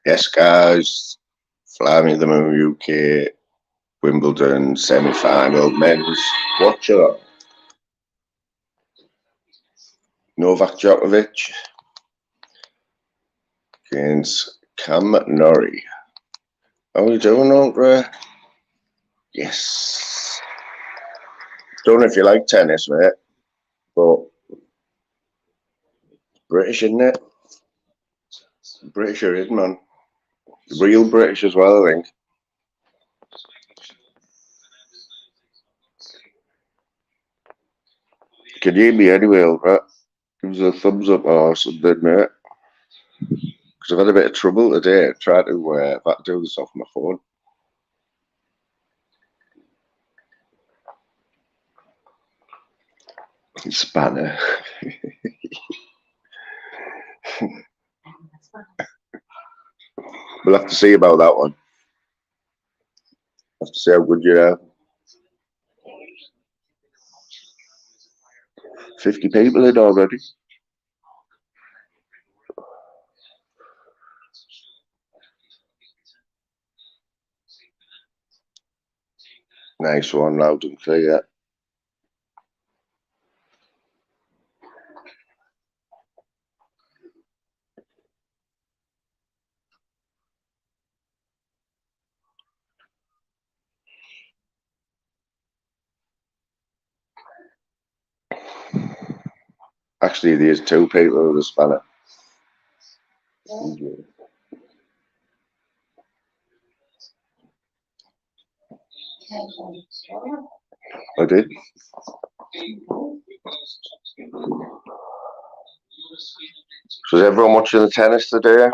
Yes, guys, Flying the Moon UK Wimbledon semi-final men's. Watch it. Novak Djokovic against Cam Norrie. How are you doing, Ultra? Yes. Don't know if you like tennis, mate, but British, isn't it? British are in, man. Real British as well, I think. Can you hear me anyway, Ultra? Give us a thumbs up or something, mate. Because I've had a bit of trouble today trying to do this off my phone. Spanner. We'll have to see about that one. Have to see how good you are. 50 people in already. Nice one, loud and clear. Actually, there's two people with a spanner. I did. So is everyone watching the tennis today?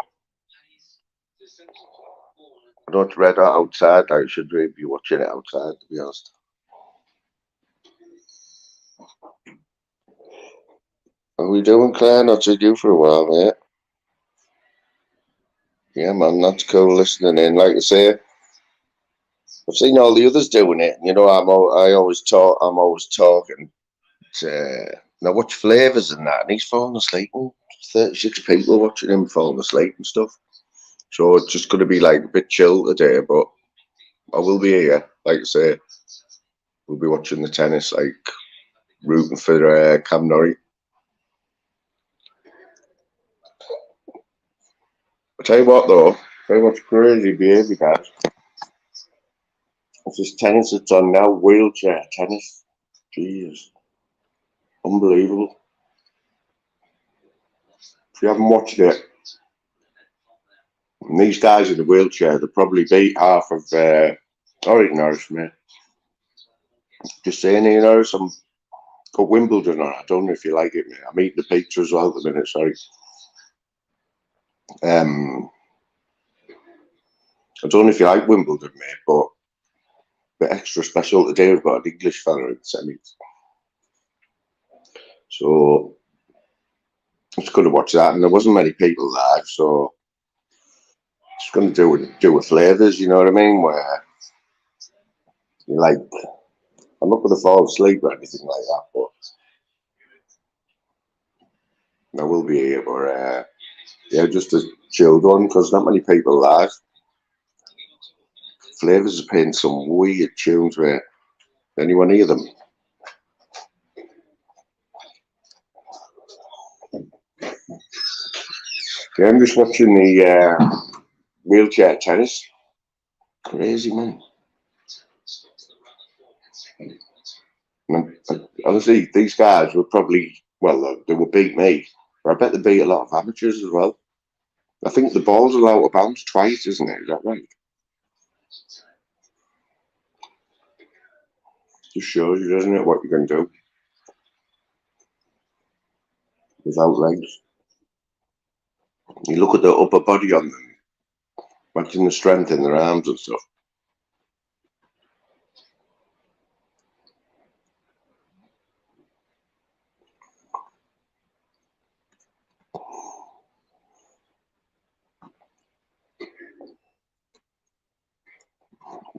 I don't read it outside. I should really be watching it outside, to be honest. How are we doing, Claire? Not seen you for a while, mate. Yeah, man, that's cool listening in. Like I say, I've seen all the others doing it. You know, I'm always talking to now watch Flavors and that, and he's falling asleep. And 36 people watching him falling asleep and stuff. So it's just going to be like a bit chill today, but I will be here. Like I say, we'll be watching the tennis, like rooting for Cam Norrie. I tell you what, though, very much crazy behaviour, guys. It's this tennis that's on now, wheelchair tennis. Jeez, unbelievable. If you haven't watched it, and these guys in the wheelchair, they probably beat half of Norwich, mate. Just saying, you know, some got Wimbledon on. I don't know if you like it, mate. I'm eating the pizza as well at the minute, sorry. I don't know if you like Wimbledon, mate, but a bit extra special today. We've got an English fella in the semis. So I was going to watch that, and there wasn't many people live, so just going to do a Flavors, you know what I mean? Where you're like, I'm not going to fall asleep or anything like that, but I will be here. But yeah, just a chilled one because not many people live. Flavors are playing some weird tunes, mate. Anyone hear them? Yeah, I'm just watching the wheelchair tennis. Crazy, man. Honestly, these guys were probably, well, they will beat me, but I bet they beat a lot of amateurs as well. I think the ball's allowed to bounce twice, isn't it? Is that right? Just shows you, doesn't it, what you can do without legs. You look at the upper body on them, imagine the strength in their arms and stuff.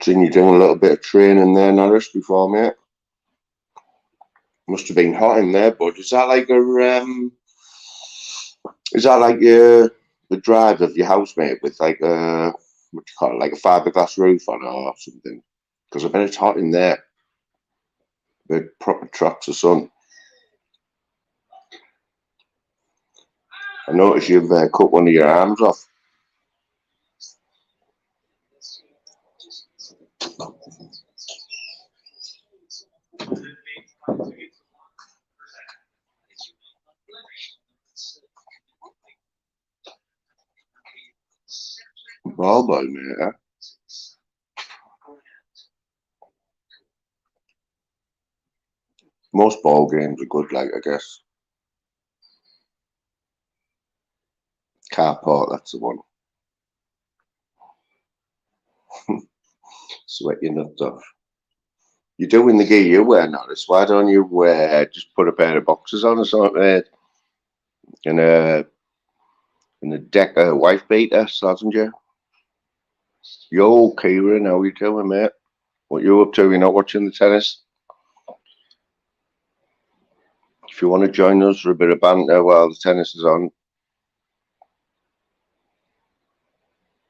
Seen you doing a little bit of training there, Norris, before, mate. Must have been hot in there, bud. Is that like your the drive of your housemate with like a, what do you call it, like a fiberglass roof on or something? Because I bet it's hot in there. It proper traps the sun. I notice you've cut one of your arms off. Ball boy, mate. Eh? Most ball games are good, like I guess. Car park, that's the one. Sweat your nuts off. You're doing the gear you wear, Norris. Why don't you just put a pair of boxers on or something, and a Decker wife beater, hasn't you? Yo, Kieran, how you doing, mate? What you up to? You're not watching the tennis? If you want to join us for a bit of banter while the tennis is on,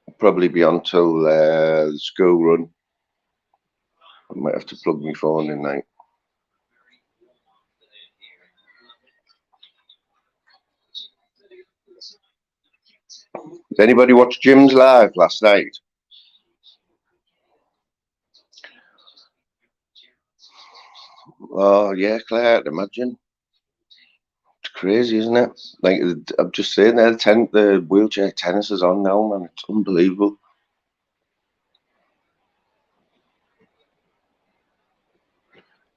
I'll probably be on till the school run. I might have to plug my phone in, like. Did anybody watch Jim's live last night? Oh yeah, Claire, I'd imagine. It's crazy, isn't it? Like I'm just saying there, the wheelchair tennis is on now, man. It's unbelievable.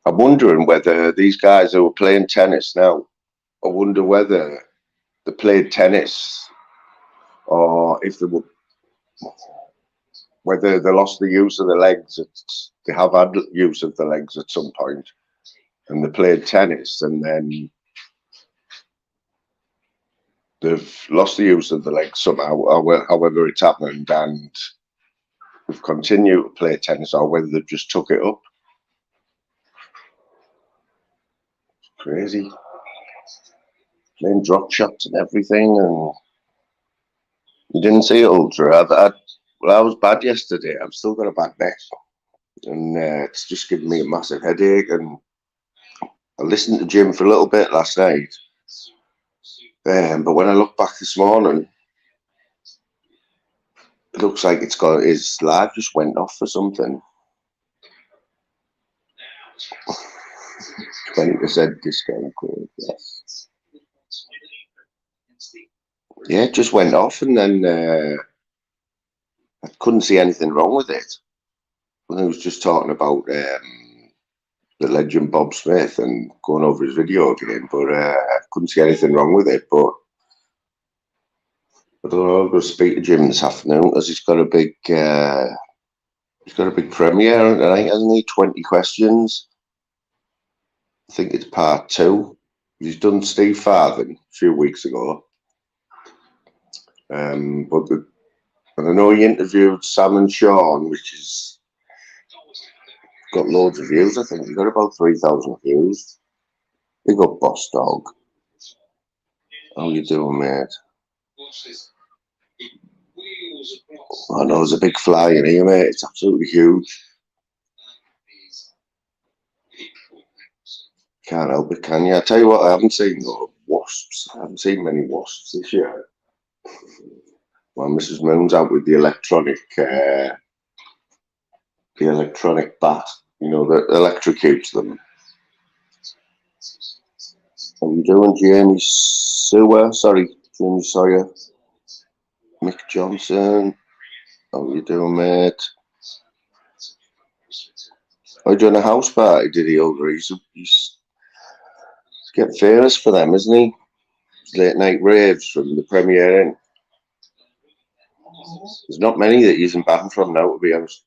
I'm wondering whether these guys who are playing tennis now, I wonder whether they played tennis or if they were, whether they lost the use of the legs. They have had use of the legs at some point, and they played tennis, and then they've lost the use of the legs somehow, however it's happened, and they've continued to play tennis, or whether they've just took it up. Crazy. Playing drop shots and everything, and you didn't see it, Ultra. Well, I was bad yesterday. I've still got a bad neck, and it's just giving me a massive headache. And I listened to Jim for a little bit last night, but when I look back this morning, it looks like his live just went off for something. 20% discount code, yes. Yeah, it just went off, and then I couldn't see anything wrong with it. I was just talking about the legend Bob Smith and going over his video again, but I couldn't see anything wrong with it. But I don't know. I'll go speak to Jim this afternoon because he's got a big premiere tonight, hasn't he? 20 questions. I think it's part 2. He's done Steve Farthing a few weeks ago, and I know he interviewed Sam and Sean, which is got loads of views. I think he got about 3,000 views. Big up, Boss Dog. How you doing, mate? I know there's a big fly in here, mate. It's absolutely huge. Can't help it, can you? I tell you what, I haven't seen wasps. I haven't seen many wasps this year. Well, Mrs. Moon's out with the electronic bat. You know, that electrocutes them. How you doing, Jamie Sawyer? Sorry, Jamie Sawyer. Mick Johnson. How you doing, mate? Are you doing a house party, did he, over? He's getting famous for them, isn't he? Late night raves from the Premier Inn. There's not many that he's banned from now, to be honest.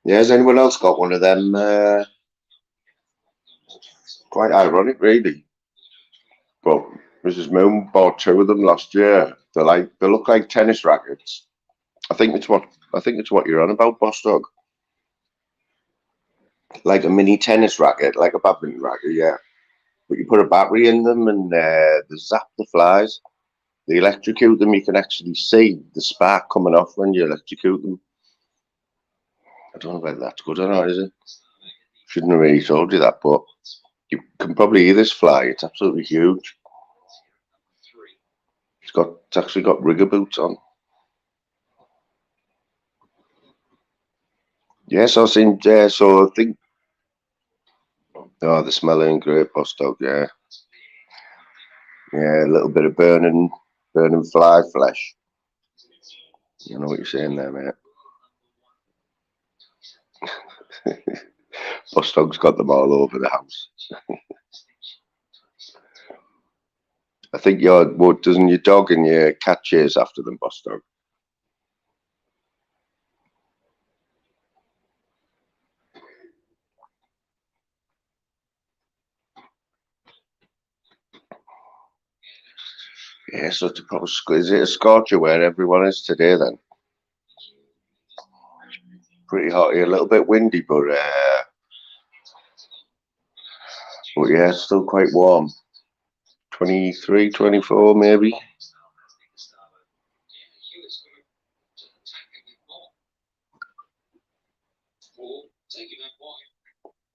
Yeah, has anyone else got one of them? Quite ironic, really. But Mrs. Moon bought 2 of them last year. They look like tennis rackets. I think it's what you're on about, Boss Dog. Like a mini tennis racket, like a badminton racket, yeah. But you put a battery in them and they zap the flies. They electrocute them. You can actually see the spark coming off when you electrocute them. I don't know whether that's good or not, is it? Shouldn't have really told you that, but you can probably hear this fly. It's absolutely huge. It's actually got rigger boots on. Yes, I've seen. Yeah, so I think. Oh, the smelling great post dog. Yeah, yeah, a little bit of burning fly flesh. You know what you're saying there, mate. Post dog's got them all over the house. I think doesn't your dog and your cat chase after them, post dog? Yeah, so it's a proper is it a scorcher where everyone is today then? Pretty hot here, a little bit windy, but yeah, it's still quite warm. 23, 24 maybe.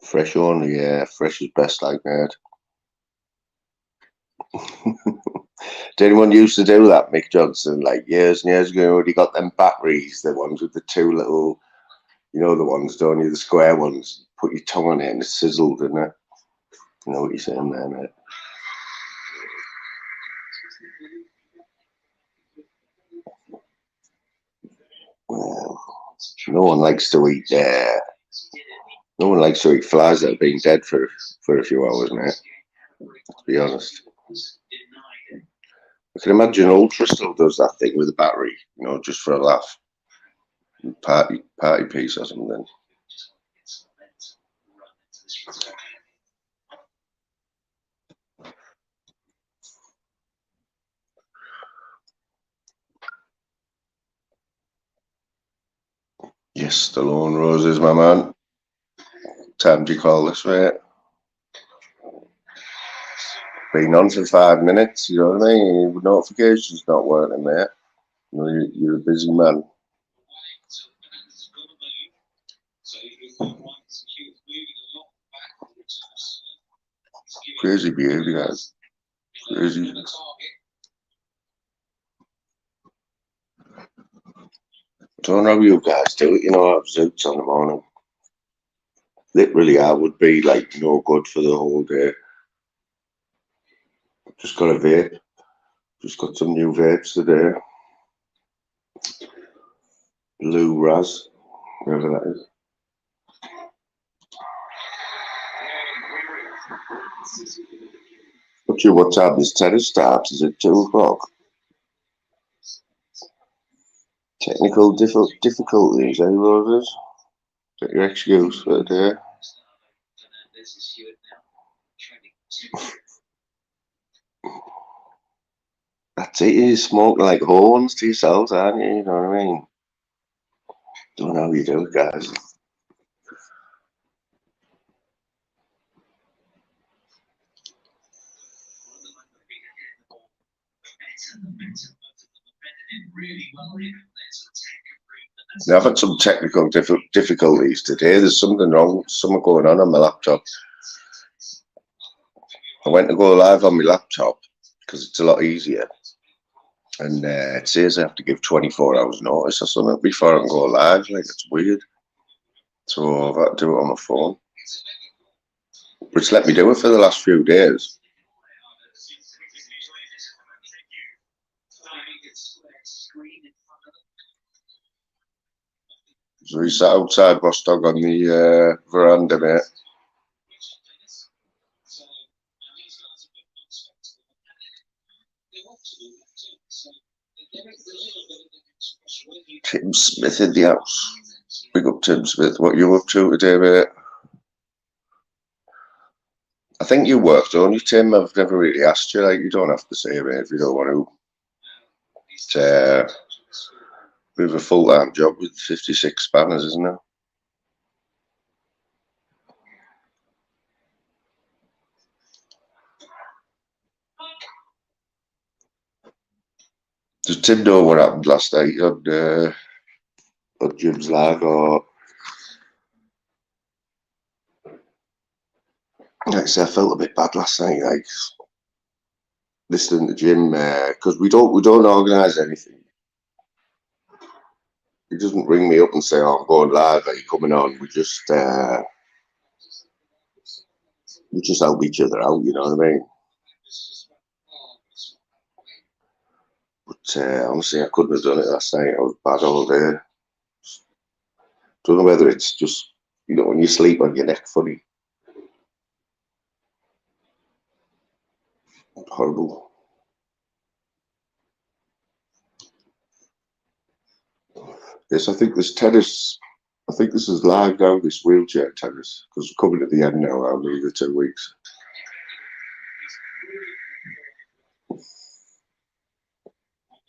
Fresh only, yeah, fresh is best like that. Did anyone used to do that, Mick Johnson, like years and years ago? When he got them batteries, the ones with the two little, you know, the ones, don't you, the square ones. Put your tongue on it and it sizzled, didn't it? You know what you're saying there, mate. Well, no one likes to eat. No one likes to eat flies that have been dead for a few hours, mate. To be honest, I can imagine Ultra still does that thing with a battery, you know, just for a laugh, party piece or something. Yes, Stallone Roses, my man. Time do you call this, mate? Been on for 5 minutes, you know what I mean? Notifications not working, mate. You know, you're a busy man. Crazy behaviour, guys. Crazy. Don't know how you guys do it, you know, I have zoots on the morning. Literally, I would be like no good for the whole day. Just got a vape. Just got some new vapes today. Blue Raz, whatever that is. What time does tennis start? Is it 2 o'clock? Technical difficulties, eh, Roses? Is that your excuse for the day? That's it, you're smoking like horns to yourselves, aren't you? You know what I mean? Don't know how you do it, guys. Now, I've had some technical difficulties today. There's something wrong, something going on my laptop. I went to go live on my laptop because it's a lot easier. And it says I have to give 24 hours notice or something before I can go live. Like, it's weird. So I've had to do it on my phone. But it's let me do it for the last few days. So he's sat outside Bostock on the veranda, mate. Tim Smith in the house. Big up Tim Smith. What you up to today, mate? I think you work, don't you, Tim? I've never really asked you. Like, you don't have to say, mate, if you don't want to. We have a full-time job with 56 spanners, isn't it? Does Tim know what happened last night on Jim's lag, or like I said, I felt a bit bad last night, like listening to Jim, because we don't organise anything. He doesn't ring me up and say, "Oh, I'm going live. Are you coming on?" We just help each other out. You know what I mean? But honestly, I couldn't have done it last night. I was bad all day. Don't know whether it's just, when you sleep on your neck funny. Horrible. Yes, I think this tennis. I think this is lagged out, this wheelchair tennis, because we're coming to the end now. I'll leave it 2 weeks.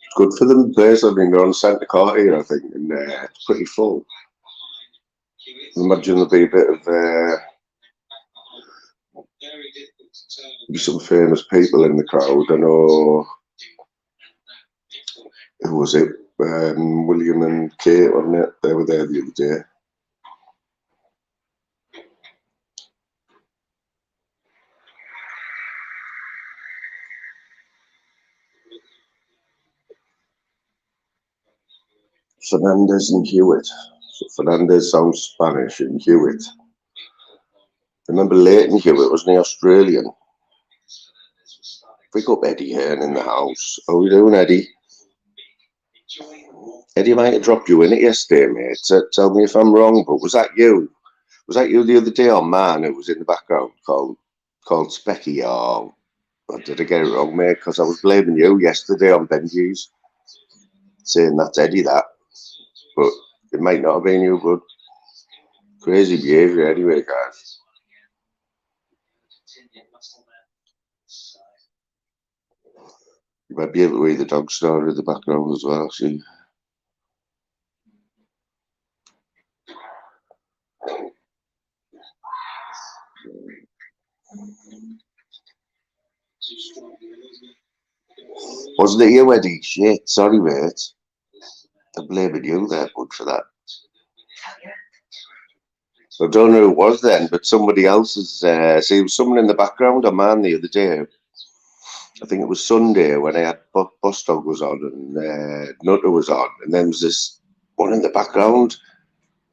It's good for them players. I mean, they're on centre court here, I think, and it's pretty full. Imagine there'll be a bit of some famous people in the crowd. I know, who was it? William and Kate, wasn't it? They were there the other day. Fernandez and Hewitt. So Fernandez sounds Spanish, and Hewitt. Remember Leighton Hewitt, wasn't he Australian? Pick up Eddie Hearn in the house. How are we doing, Eddie? Eddie might have dropped you in it yesterday, mate. Tell me if I'm wrong, but was that you? Was that you the other day, or man who was in the background called Specky? Or did I get it wrong, mate? Because I was blaming you yesterday on Benji's, saying that's Eddie, that. But it might not have been you, but crazy behaviour anyway, guys. You might be able to hear the dog snore in the background as well, see. Wasn't it you, Eddie? Shit, sorry, mate. I'm blaming you there, bud, for that. I don't know who it was then, but somebody else is. See, there was someone in the background, a man the other day. I think it was Sunday when I had Bus Dog was on and Nutter was on, and then there was this one in the background.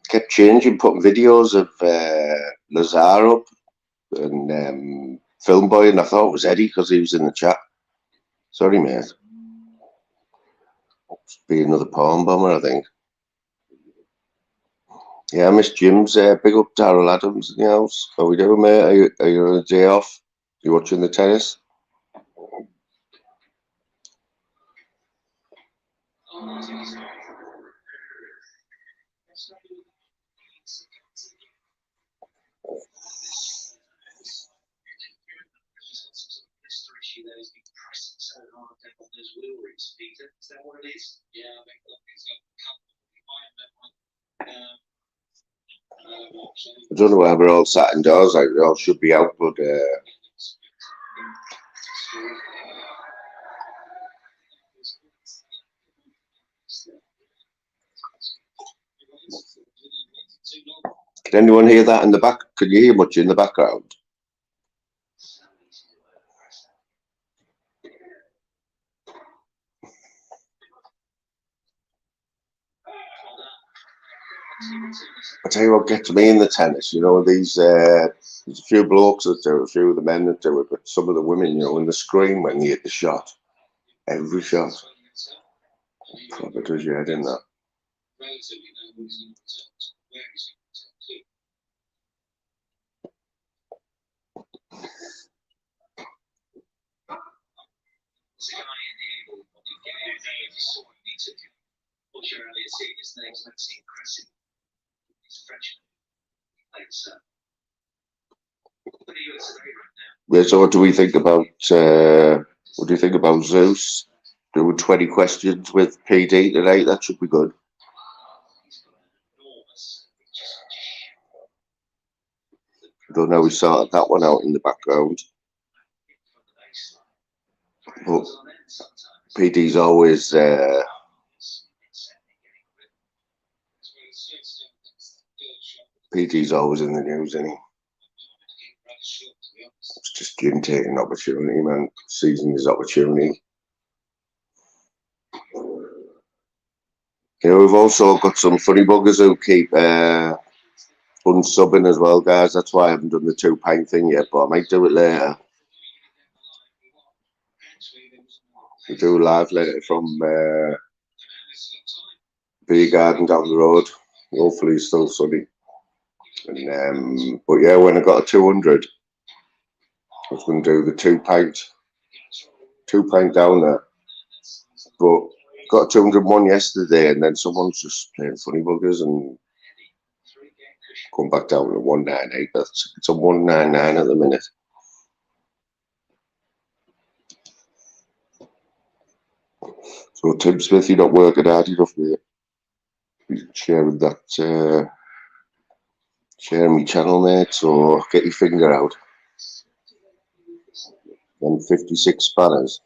Kept changing, putting videos of Lazar up and Film Boy, and I thought it was Eddie because he was in the chat. Sorry, mate. Must be another palm bomber, I think. Yeah, I miss Jim's. Big up Darryl Adams in the house. How we doing, mate? Are you on a day off? You watching the tennis? I don't know why we're all sat indoors. Like we all should be out, but can anyone hear that in the back? Can you hear much in the background? I tell you what gets me in the tennis, there's a few blokes that do it, a few of the men that do it, but some of the women, in the screen when you hit the shot, every shot, probably does your head in that. Yeah, so what do we think about what do you think about Zeus doing 20 questions with PD tonight? That should be good. I don't know, we sorted that one out in the background. But PD's always PD's always in the news, isn't he? It's just Jim taking opportunity, man, seizing his opportunity. You know, we've also got some funny buggers who keep unsubbing as well, guys. That's why I haven't done the 2 pint thing yet, but I might do it later. We do a live later from Beer Garden down the road. Hopefully it's still sunny. And but yeah, when I got a 200, I was going to do the 2 pint down there. But got a 201 yesterday, and then someone's just playing funny buggers and come back down to 198. It's a 199 at the minute. So Tim Smith, you're not working hard enough, mate. Sharing that, sharing my channel, mate. So get your finger out. Then 56 spanners.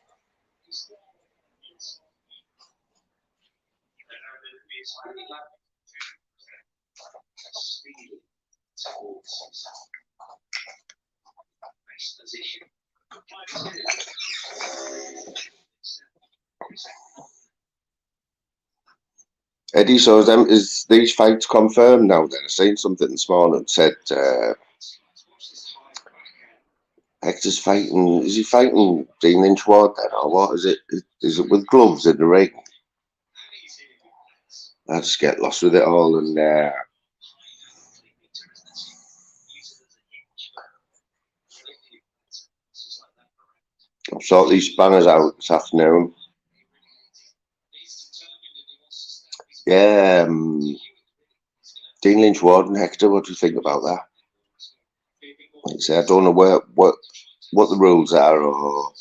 Eddie, so is these fights confirmed now then? I seen something this morning said Hector's fighting, is he fighting Dean Lynch-Ward then, or what is it? Is it with gloves in the ring? I just get lost with it all, and I'll sort these spanners out this afternoon. Yeah, Dean Lynch-Ward and Hector, what do you think about that? Like I say, I don't know what the rules are, or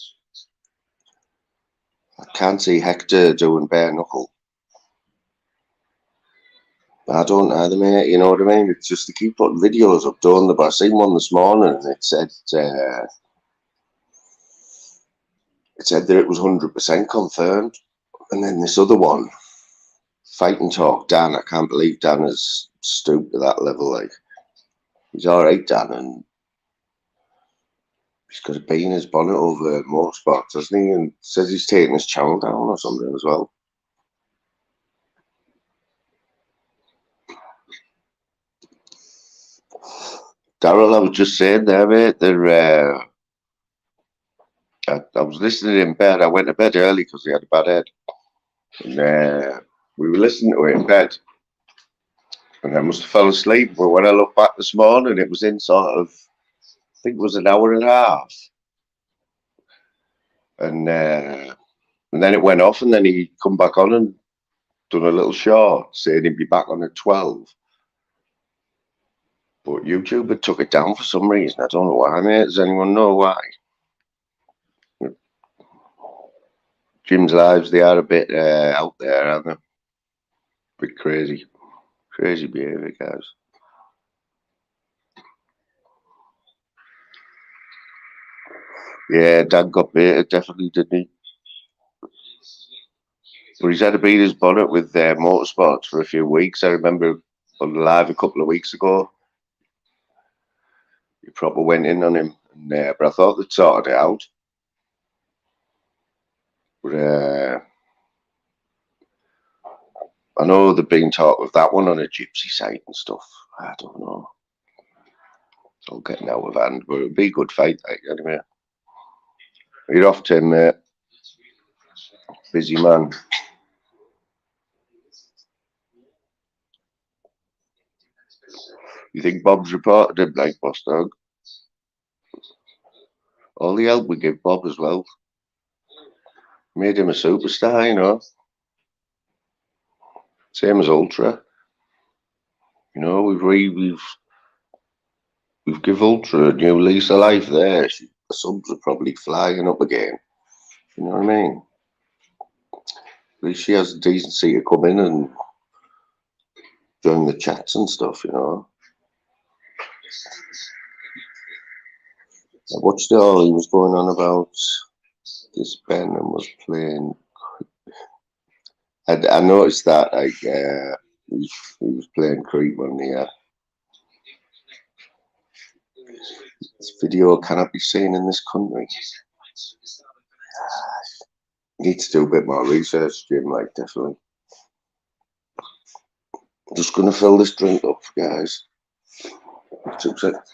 I can't see Hector doing bare knuckle. I don't either, mate. You know what I mean? It's just to keep putting videos up, don't they? But I seen one this morning, and it said that it was 100% confirmed. And then this other one, Fighting Talk, Dan. I can't believe Dan has stooped to that level. Like, he's all right, Dan, and he's got a bee in his bonnet over motorsports, hasn't he? And says he's taking his channel down or something as well. Daryl, I was just saying there, mate, I was listening in bed. I went to bed early because he had a bad head. And we were listening to it in bed. And I must have fell asleep. But when I looked back this morning, it was in sort of, I think it was an hour and a half. And then it went off, and then he come back on and done a little short, saying he'd be back on at 12. But YouTube had took it down for some reason. I don't know why, mate. Does anyone know why? Jim's lives, they are a bit out there, aren't they? A bit crazy. Crazy behaviour, guys. Yeah, Dan got baited, definitely, didn't he? But he's had to beat his bonnet with motorsports for a few weeks. I remember on the live a couple of weeks ago, he proper went in on him. And, but I thought they'd sorted it out. But I know they've been talk of that one on a gypsy site and stuff. I don't know. It's all getting out of hand, but it'll be a good fight, like, anyway. You're off, Tim, mate. Busy man. You think Bob's reported him like Boss Dog? All the help we give Bob as well. Made him a superstar, you know. Same as Ultra. You know, we've give Ultra a new lease of life there. The subs are probably flying up again. You know what I mean? At least she has the decency to come in and join the chats and stuff, you know. I watched it all. He was going on about this Ben and was playing I noticed that like he was playing creep on the this video cannot be seen in this country. Need to do a bit more research, Jim. Like definitely. Just gonna fill this drink up, guys. 2 seconds.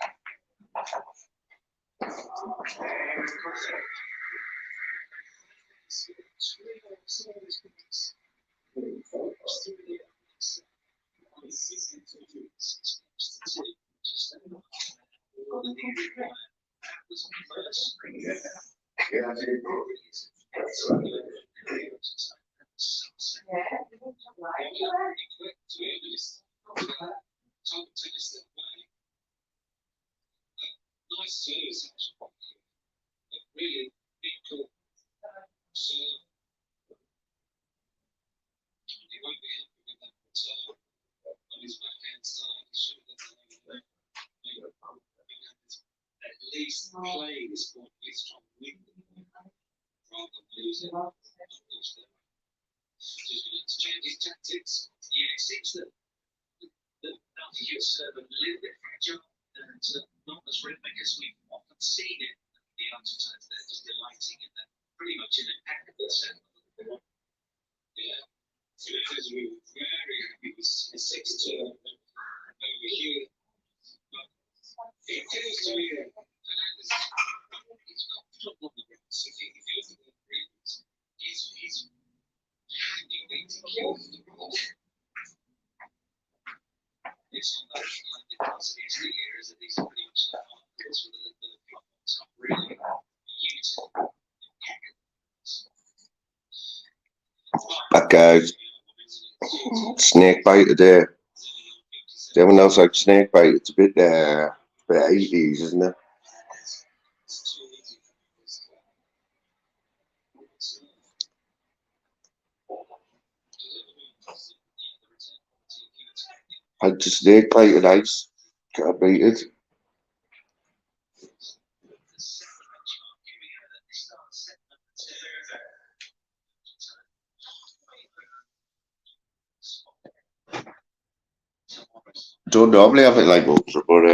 That guy's snake bite today. Everyone else like snake bite. It's a bit 80s, isn't it? Had to snake bite at ice. Can't beat it. Don't normally have it like ultra, but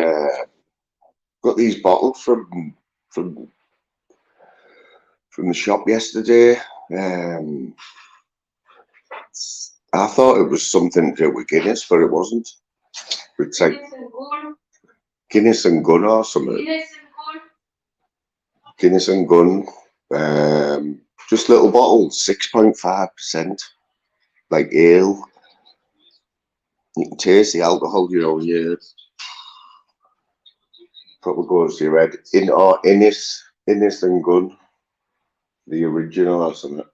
got these bottles from the shop yesterday. I thought it was something to do with Guinness, but it wasn't. It's like Guinness and Gun or something. Guinness and Gun. Just little bottles, 6.5%, like ale. You can taste the alcohol, you know, when you probably goes to your head. Innis and Gun, the original or something.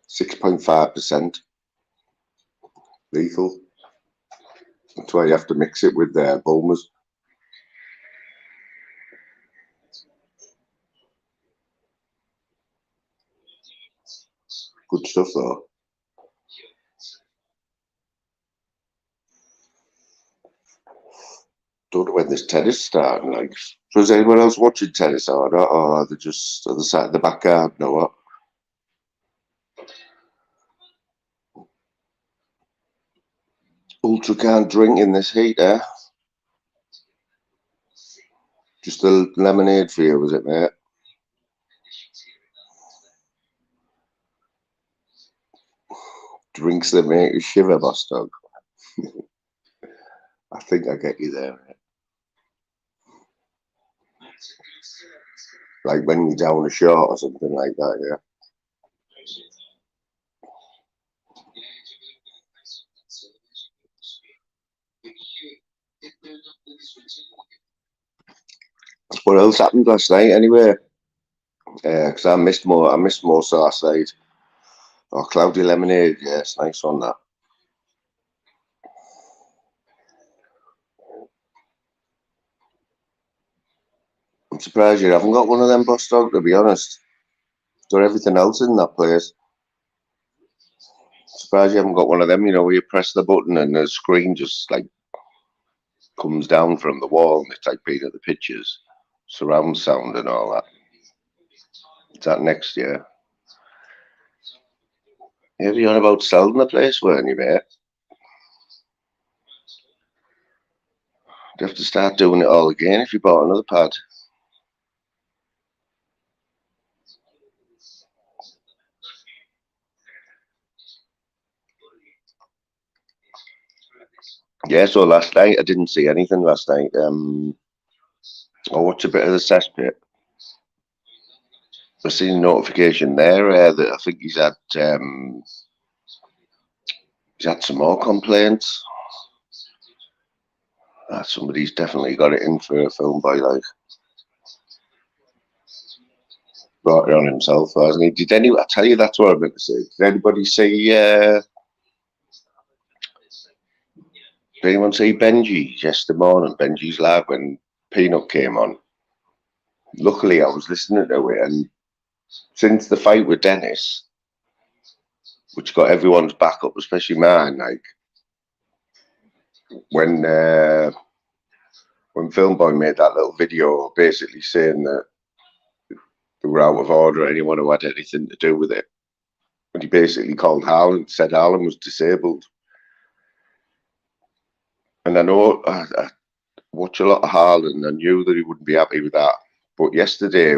6.5% lethal. That's why you have to mix it with Bulmers. Good stuff though. Don't know when this tennis starting. Like, so is anyone else watching tennis or not? Or are they just on the side of the back garden or what? Ultra can't drink in this heat, eh? Just a lemonade for you, was it, mate? Drinks that make you shiver, boss dog. I think I get you there, mate. Like when you're down a short or something like that, yeah. What else happened last night anyway? Because I missed most of last night. Oh, cloudy lemonade, yes, nice on that. I'm surprised you haven't got one of them, boss dog, to be honest. Got everything else in that place. Surprised you haven't got one of them, you know, where you press the button and the screen just like comes down from the wall and it's like being at the pictures, surround sound and all that. Is that next year? You're on about selling the place, weren't you, mate? You have to start doing it all again if you bought another pad. Yeah, so last night I didn't see anything last night. I watched a bit of the cesspit. I seen a notification there that I think he's had some more complaints. Somebody's definitely got it in for a film by like brought it on himself, hasn't he? I tell you that's what I meant to say. Did anybody see did anyone see Benji yesterday morning, Benji's live when Peanut came on? Luckily I was listening to it, and since the fight with Dennis, which got everyone's back up, especially mine, like when Filmboy made that little video basically saying that they were out of order, anyone who had anything to do with it. And he basically called Harlan, said Harlan was disabled. And I know I watch a lot of Harlan, and I knew that he wouldn't be happy with that. But yesterday,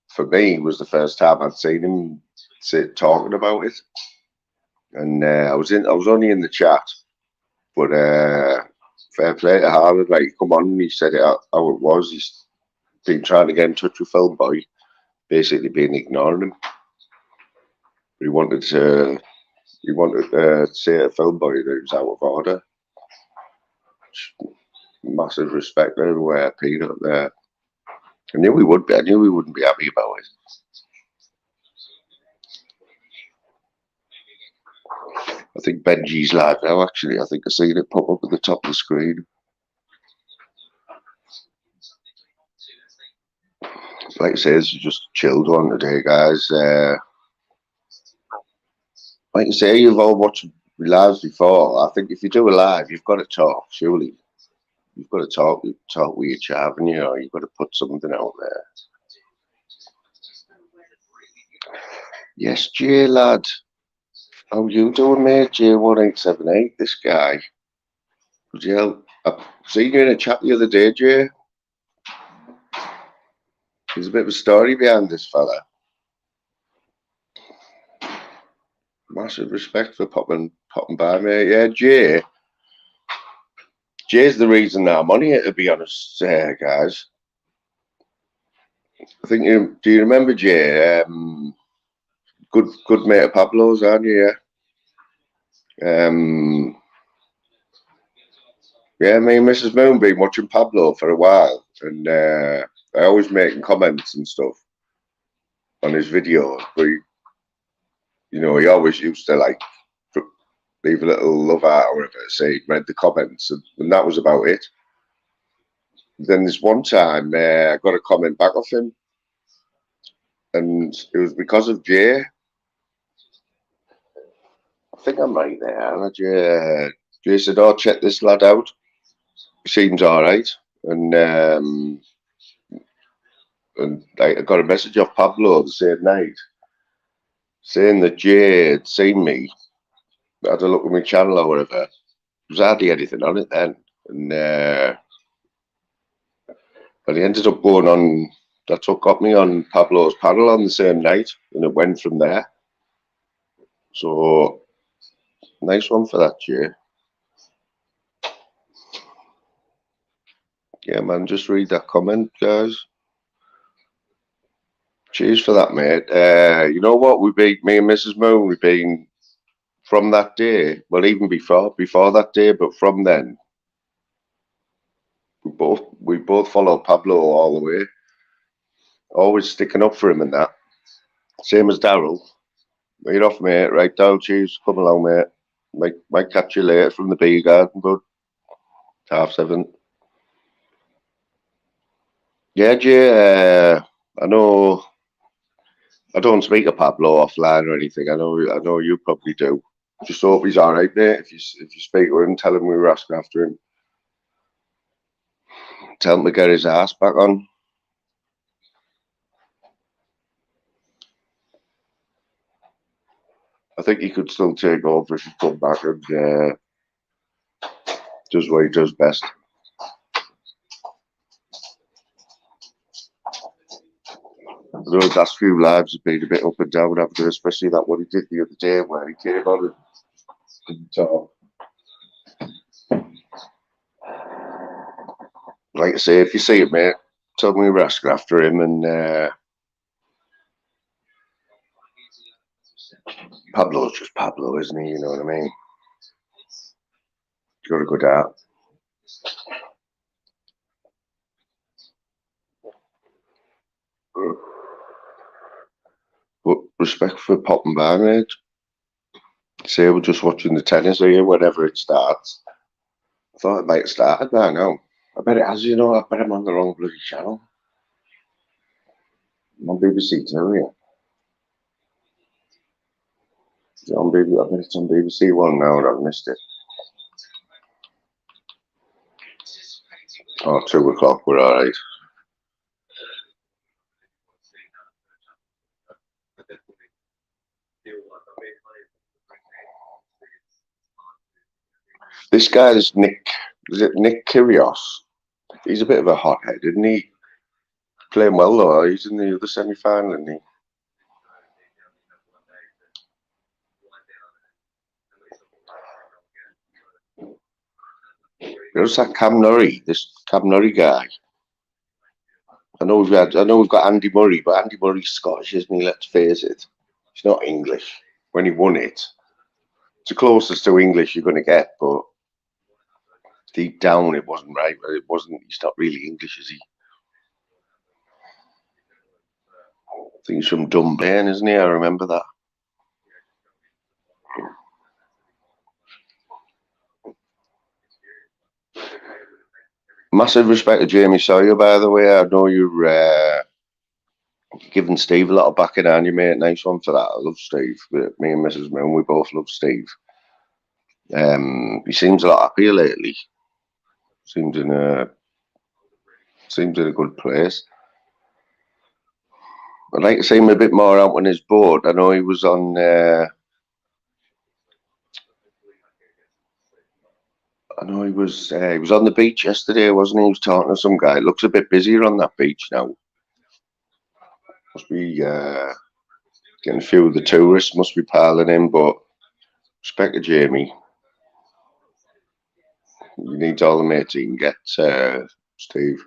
for me, was the first time I'd seen him talking about it. And I was only in the chat, but fair play to Harlan. Like, come on, he said it how it was. He's been trying to get in touch with Filmboy, basically been ignoring him. But he wanted to say to Filmboy that he was out of order. Massive respect everywhere, Peter up there. I knew he would be. I knew he wouldn't be happy about it. I think Benji's live now, actually. I think I seen it pop up at the top of the screen. Like I say, it's just a chilled one today, guys. Like I say, you've all watched lives before. I think if you do a live, you've got to talk, surely. You've got to talk with your chat, haven't you? Or you've got to put something out there. Yes, Jay, lad. How you doing, mate? J1878, this guy. I've seen you in a chat the other day, Jay. There's a bit of a story behind this fella. Massive respect for popping by, mate. Yeah, Jay's the reason that I'm on here, to be honest, guys. I think do you remember Jay? Good mate of Pablo's, aren't you? Yeah. Yeah, me and Mrs. Moon been watching Pablo for a while, and I always making comments and stuff on his videos, but he always used to like leave a little love out or whatever, say he'd read the comments, and that was about it. Then this one time, I got a comment back off him, and it was because of Jay. I think I'm right there. Jay said, "Oh, check this lad out. Seems all right." And like, I got a message off Pablo the same night saying that Jay had seen me, had a look at my channel or whatever. There was hardly anything on it then, and he ended up going on. That's what got me on Pablo's panel on the same night, and it went from there. So nice one for that, Jay. Yeah, man, just read that comment, guys. Cheers for that, mate. You know what? Me and Mrs. Moon, we've been from that day. Well, even before that day, but from then, we both follow Pablo all the way. Always sticking up for him and that. Same as Daryl. Right off, mate. Right down, cheers. Come along, mate. Might catch you later from the beer garden, bud. 7:30. Yeah, Jay. I know. I don't speak to Pablo offline or anything. I know you probably do. Just hope he's all right, mate. If you speak to him, tell him we were asking after him. Tell him to get his ass back on. I think he could still take over if he come back and does what he does best. Those last few lives have been a bit up and down after, especially that one he did the other day where he came on and didn't talk. Like I say, if you see him, mate, tell me we're asking after him. And Pablo's just Pablo, isn't he? You know what I mean? He's got a good heart. But respect for popping by, mate. Say we're just watching the tennis here whenever it starts. I thought it might have started by now. I bet it has, you know. I bet I'm on the wrong bloody channel. I'm on BBC Two, yeah. On BBC, I bet it's on BBC One now and I've missed it. Oh, 2 o'clock, we're alright. This guy is Nick Kyrgios? He's a bit of a hothead, isn't he? Playing well though, he's in the other semi-final, isn't he? There's that this Cam Norrie guy. I know we've got Andy Murray, but Andy Murray's Scottish, isn't he? Let's face it. He's not English. When he won it, it's the closest to English you're going to get, but deep down it wasn't right. It wasn't. He's not really English, is he? I think he's from Dunbayne, isn't he? I remember that. Massive respect to Jamie Sawyer, by the way. I know you're giving Steve a lot of backing, aren't you, mate? Nice one for that. I love Steve. Me and Mrs. Moon, we both love Steve. He seems a lot happier lately. Seems in a good place. I'd like to see him a bit more out on his boat. I know he was on. I know he was on the beach yesterday, wasn't he? He was talking to some guy. It looks a bit busier on that beach now. Must be getting a few of the tourists must be piling in, but respect to Jamie. He needs all the mates he can get, Steve.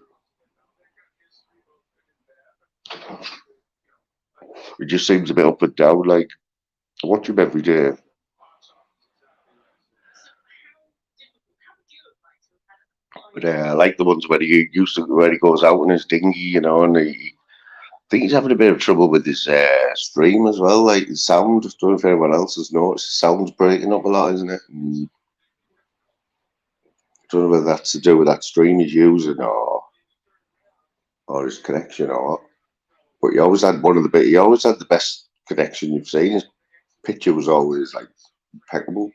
He just seems a bit up and down. Like, I watch him every day. But I like the ones where he goes out in his dinghy, you know, and I think he's having a bit of trouble with his stream as well. Like his sound, I don't know if anyone else has noticed, his sound's breaking up a lot, isn't it? And I don't know whether that's to do with that stream he's using or his connection or what. But he always had he always had the best connection you've seen. His picture was always like impeccable.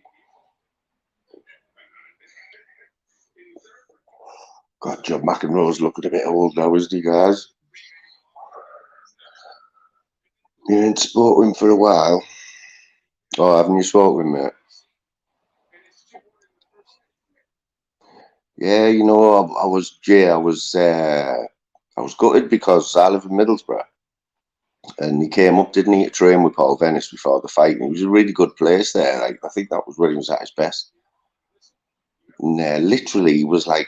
God, John McEnroe's looking a bit old now, isn't he, guys? You ain't spoken him for a while. Oh, haven't you spoken, mate? Yeah, you know, I was gutted because I live in Middlesbrough, and he came up, didn't he, to train with Paul Venice before the fight, and it was a really good place there. Like, I think that was where he was at his best. And literally, he was like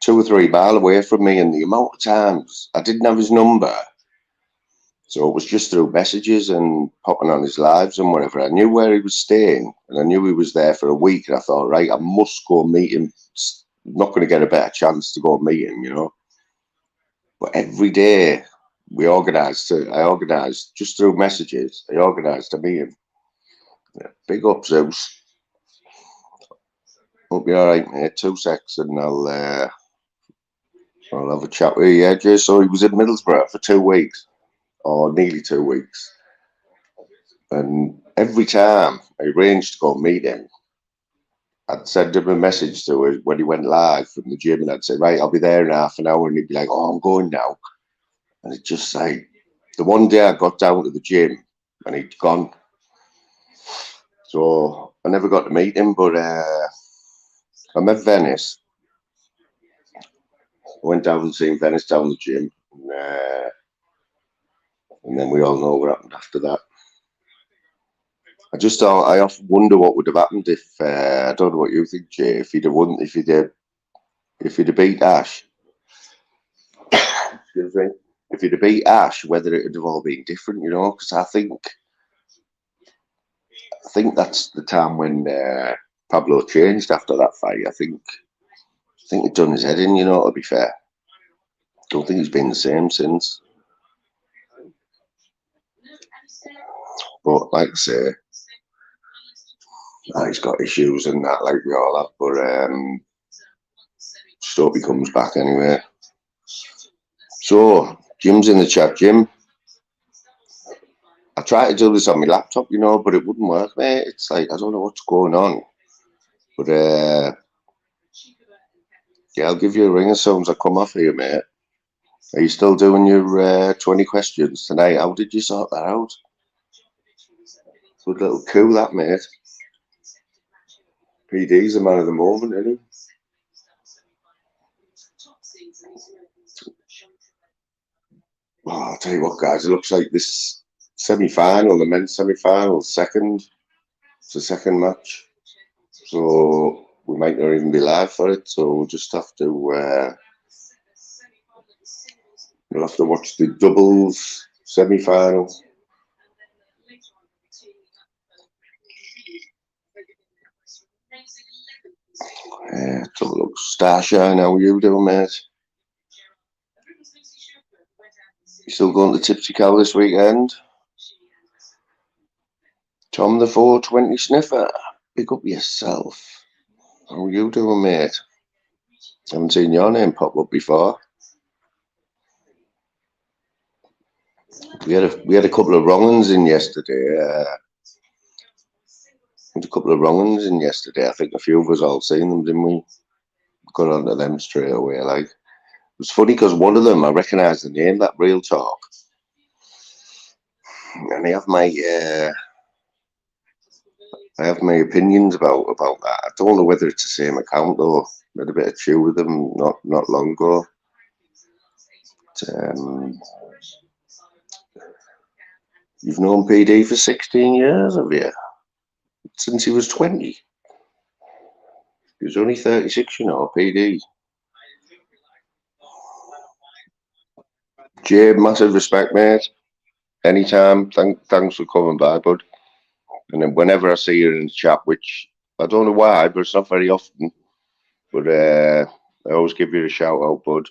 2 or 3 miles away from me, and the amount of times I didn't have his number, so it was just through messages and popping on his lives and whatever. I knew where he was staying, and I knew he was there for a week, and I thought, right, I must go meet him. Not going to get a better chance to go meet him, you know. But every day I organised just through messages. I organised to meet him. Yeah, big up, Zeus. Hope you're all right, mate. 2 secs, and I'll have a chat with you. Yeah, Jay. So he was in Middlesbrough for 2 weeks, or nearly 2 weeks, and every time I arranged to go meet him, I'd send him a message to when he went live from the gym, and I'd say, right, I'll be there in half an hour, and he'd be like, oh, I'm going now. And it's just like, the one day I got down to the gym and he'd gone. So I never got to meet him, but I met Venice. I went down and seen Venice down the gym, and then we all know what happened after that. I just thought I often wonder what would have happened if I don't know what you think, Jay, if he'd have won, if he'd have beat Ash. Excuse me. If he'd have beat Ash, whether it would have all been different, you know? Because I think that's the time when Pablo changed after that fight. I think he'd done his head in, you know. To be fair, don't think he's been the same since. But like I say, he's got issues and that, like we all have. But just hope he comes back anyway. So Jim's in the chat, Jim. I tried to do this on my laptop, you know, but it wouldn't work, mate. It's like I don't know what's going on. But yeah, I'll give you a ring as soon as I come off here, mate. Are you still doing your 20 questions tonight? How did you sort that out? Good little coup, that, mate. PD's the man of the moment, isn't he? Oh, I'll tell you what, guys, it looks like this semi-final, the men's semi-final, it's the second match. So we might not even be live for it, so we'll just have to we'll have to watch the doubles semi-final. Let's have a look. Starshine, how are you doing, mate? You still going to Tipsy Cow this weekend? Tom the 420 sniffer, pick up yourself. How are you doing, mate? Haven't seen your name pop up before. We had a couple of wrong uns in yesterday. A couple of wrong uns in yesterday. I think a few of us all seen them, didn't we? Got onto them straight away. Like, it was funny because one of them I recognised the name, that Real Talk, and I have my opinions about that. I don't know whether it's the same account though. I had a bit of chew with them not long ago. But, you've known PD for 16 years, have you? Since he was 20. He was only 36, you know, PD. Jay, massive respect, mate. Anytime. Thanks for coming by, bud. And then whenever I see you in the chat, which I don't know why, but it's not very often, but I always give you a shout out, bud.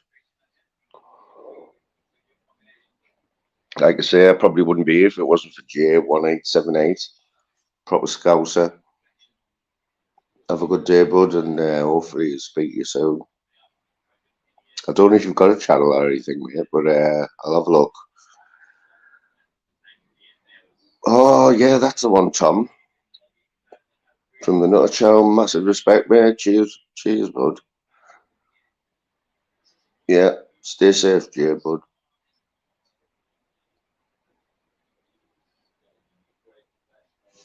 Like I say, I probably wouldn't be here if it wasn't for Jay 1878. Proper Scouser. Have a good day, bud, and hopefully I'll speak to you soon. I don't know if you've got a channel or anything, mate, but I'll have a look. Oh, yeah, that's the one, Tom. From the Nutter Channel, massive respect, mate. Cheers, bud. Yeah, stay safe, Jay, bud.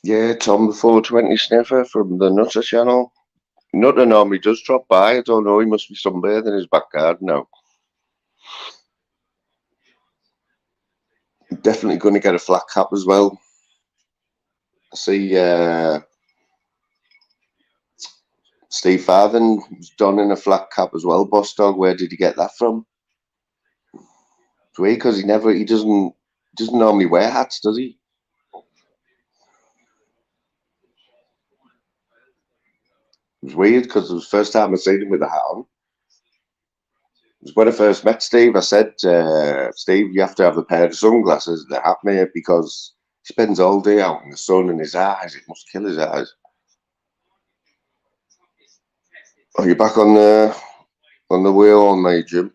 Yeah, Tom the 420 sniffer from the Nutter Channel. Nutter normally does drop by. I don't know, he must be sunbathing in his back garden now. Definitely going to get a flat cap as well. I see Steve Farthing was donning a flat cap as well, Boss Dog. Where did he get that from? It's weird because he doesn't normally wear hats, does he? It was weird because it was the first time I seen him with a hat on. It was when I first met Steve. I said, Steve, you have to have a pair of sunglasses and a hat, mate, because he spends all day out in the sun and his eyes, it must kill his eyes. Are you back on the way home, mate, Jim?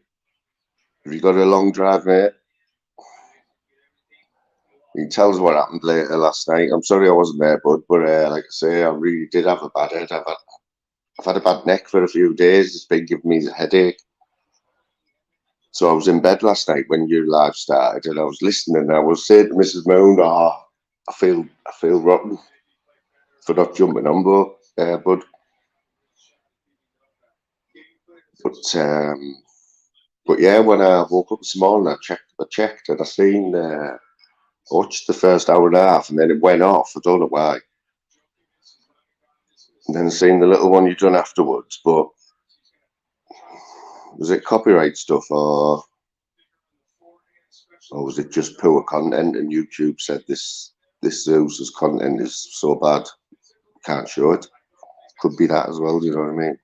Have you got a long drive, mate? You can tell us what happened later last night. I'm sorry I wasn't there, bud, but like I say, I really did have a bad head. I've had a bad neck for a few days. It's been giving me a headache. So I was in bed last night when your live started, and I was listening. And I was saying to Mrs. Moon, "Oh, I feel rotten." for not jumping on board, bud. But yeah, when I woke up this morning, I checked, and I watched the first hour and a half, and then it went off. I don't know why. And then I seen the little one you done afterwards. But was it copyright stuff, or was it just poor content? And YouTube said this Zeus's content is so bad, can't show it. Could be that as well. Do you know what I mean?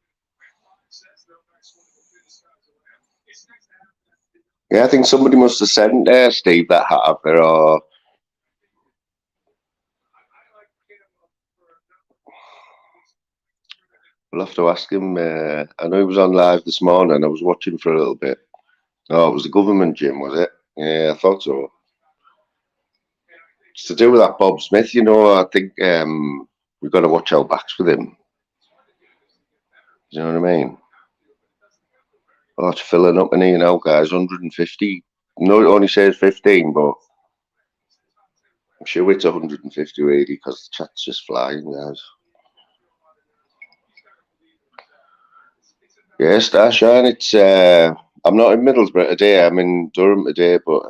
Yeah, I think somebody must have sent Steve that hat up there, or we'll have to ask him. I know he was on live this morning. I was watching for a little bit. Oh, it was the government gym, was it? Yeah, I thought so. It's to do with that Bob Smith, you know. I think we've got to watch our backs with him. You know what I mean? Oh, it's filling up in here now, guys. 150. No, it only says 15, but I'm sure it's 150 really because the chat's just flying, guys. Yeah, Starshine. It's I'm not in Middlesbrough today. I'm in Durham today, but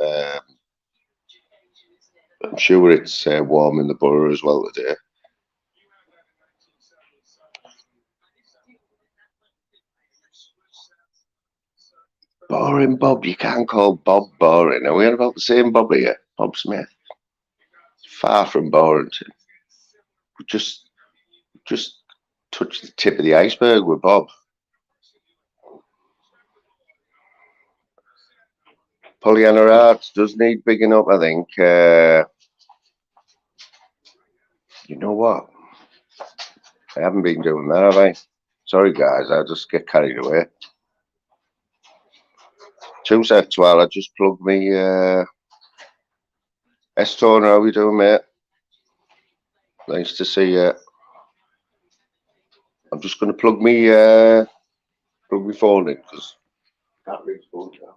I'm sure it's warm in the borough as well today. Boring Bob. You can't call Bob boring. Are we on about the same Bob here? Bob Smith. Far from boring. Just touch the tip of the iceberg with Bob. Pollyanna Arts does need bigging up, I think. You know what? I haven't been doing that, have I? Sorry, guys. I just get carried away. 2 secs while I just plug me. S-Tone, how we doing, mate? Nice to see you. I'm just going to plug me phone in because I can't reach phone down.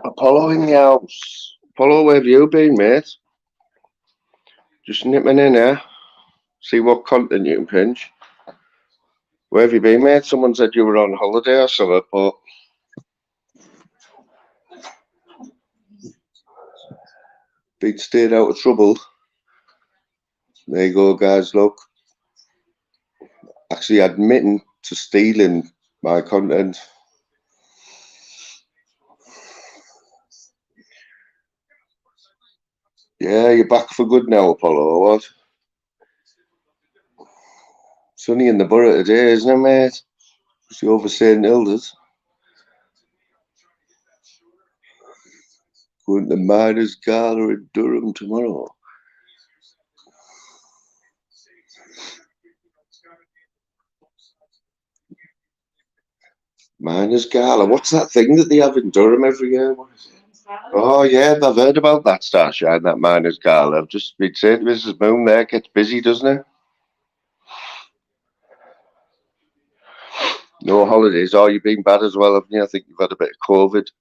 Apollo in the house. Apollo, where have you been, mate? Just nipping in here. See what content you can pinch. Where have you been, mate? Someone said you were on holiday or something, but been stayed out of trouble. There you go, guys. Look, actually admitting to stealing my content. Yeah, you're back for good now, Apollo, or what? Sunny in the borough today, isn't it, mate? It's over St. Hilda's. Going to Miners Gala in Durham tomorrow. Miners Gala. What's that thing that they have in Durham every year? What is it? Oh, yeah, I've heard about that, Starshine, that Miners Gala. I've just been saying to Mrs. Moon there, it gets busy, doesn't it? No holidays. Oh, you've been bad as well, haven't you? I think you've had a bit of COVID.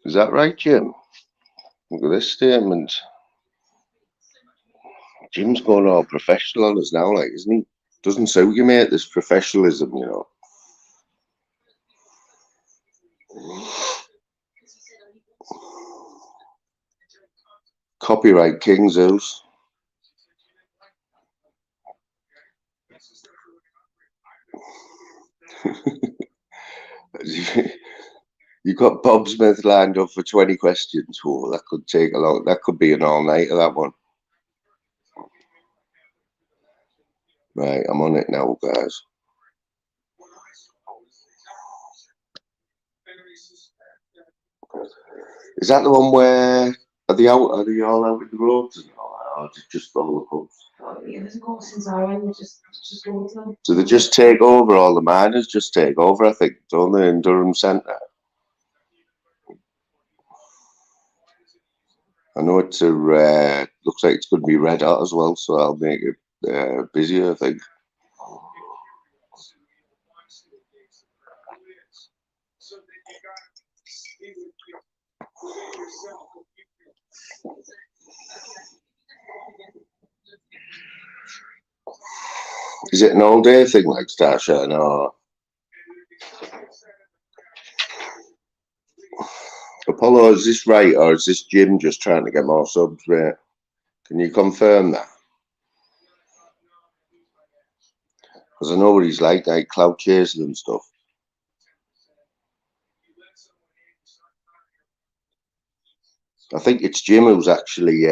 Is that right, Jim? Look at this statement. Jim's going all professional on us now, like, isn't he? Doesn't suit you, mate, this professionalism, you know. Copyright King Zeus. You got Bob Smith lined up for 20 questions. Oh, that could take a long. That could be an all-nighter, that one. Right, I'm on it now, guys. Is that the one where are they out? Are they all out in the roads and all that, or just all the pubs? Yeah, there's courses are in. They just go to them. So they just take over, all the miners just take over, I think, don't they, in Durham Centre? I know it's a looks like it's going to be red hot as well, so I'll make it busier, I think. Is it an all-day thing like Starshine, or Apollo? Is this right, or is this Jim just trying to get more subs, mate? Can you confirm that? Because I know what he's like cloud chasing and stuff. I think it's Jim who's actually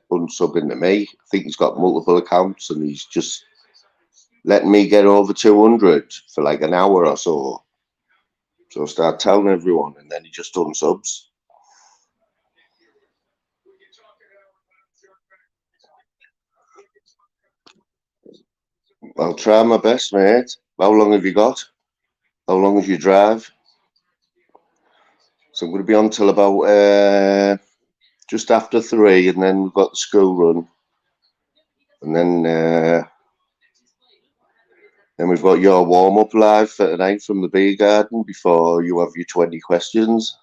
unsubbing to me. I think he's got multiple accounts and he's just letting me get over 200 for like an hour or so. So I start telling everyone and then he just unsubs. I'll try my best, mate. How long have you got? How long is your drive? So I'm going to be on till about just after 3, and then we've got the school run. And then we've got your warm-up live for tonight from the beer garden before you have your 20 questions.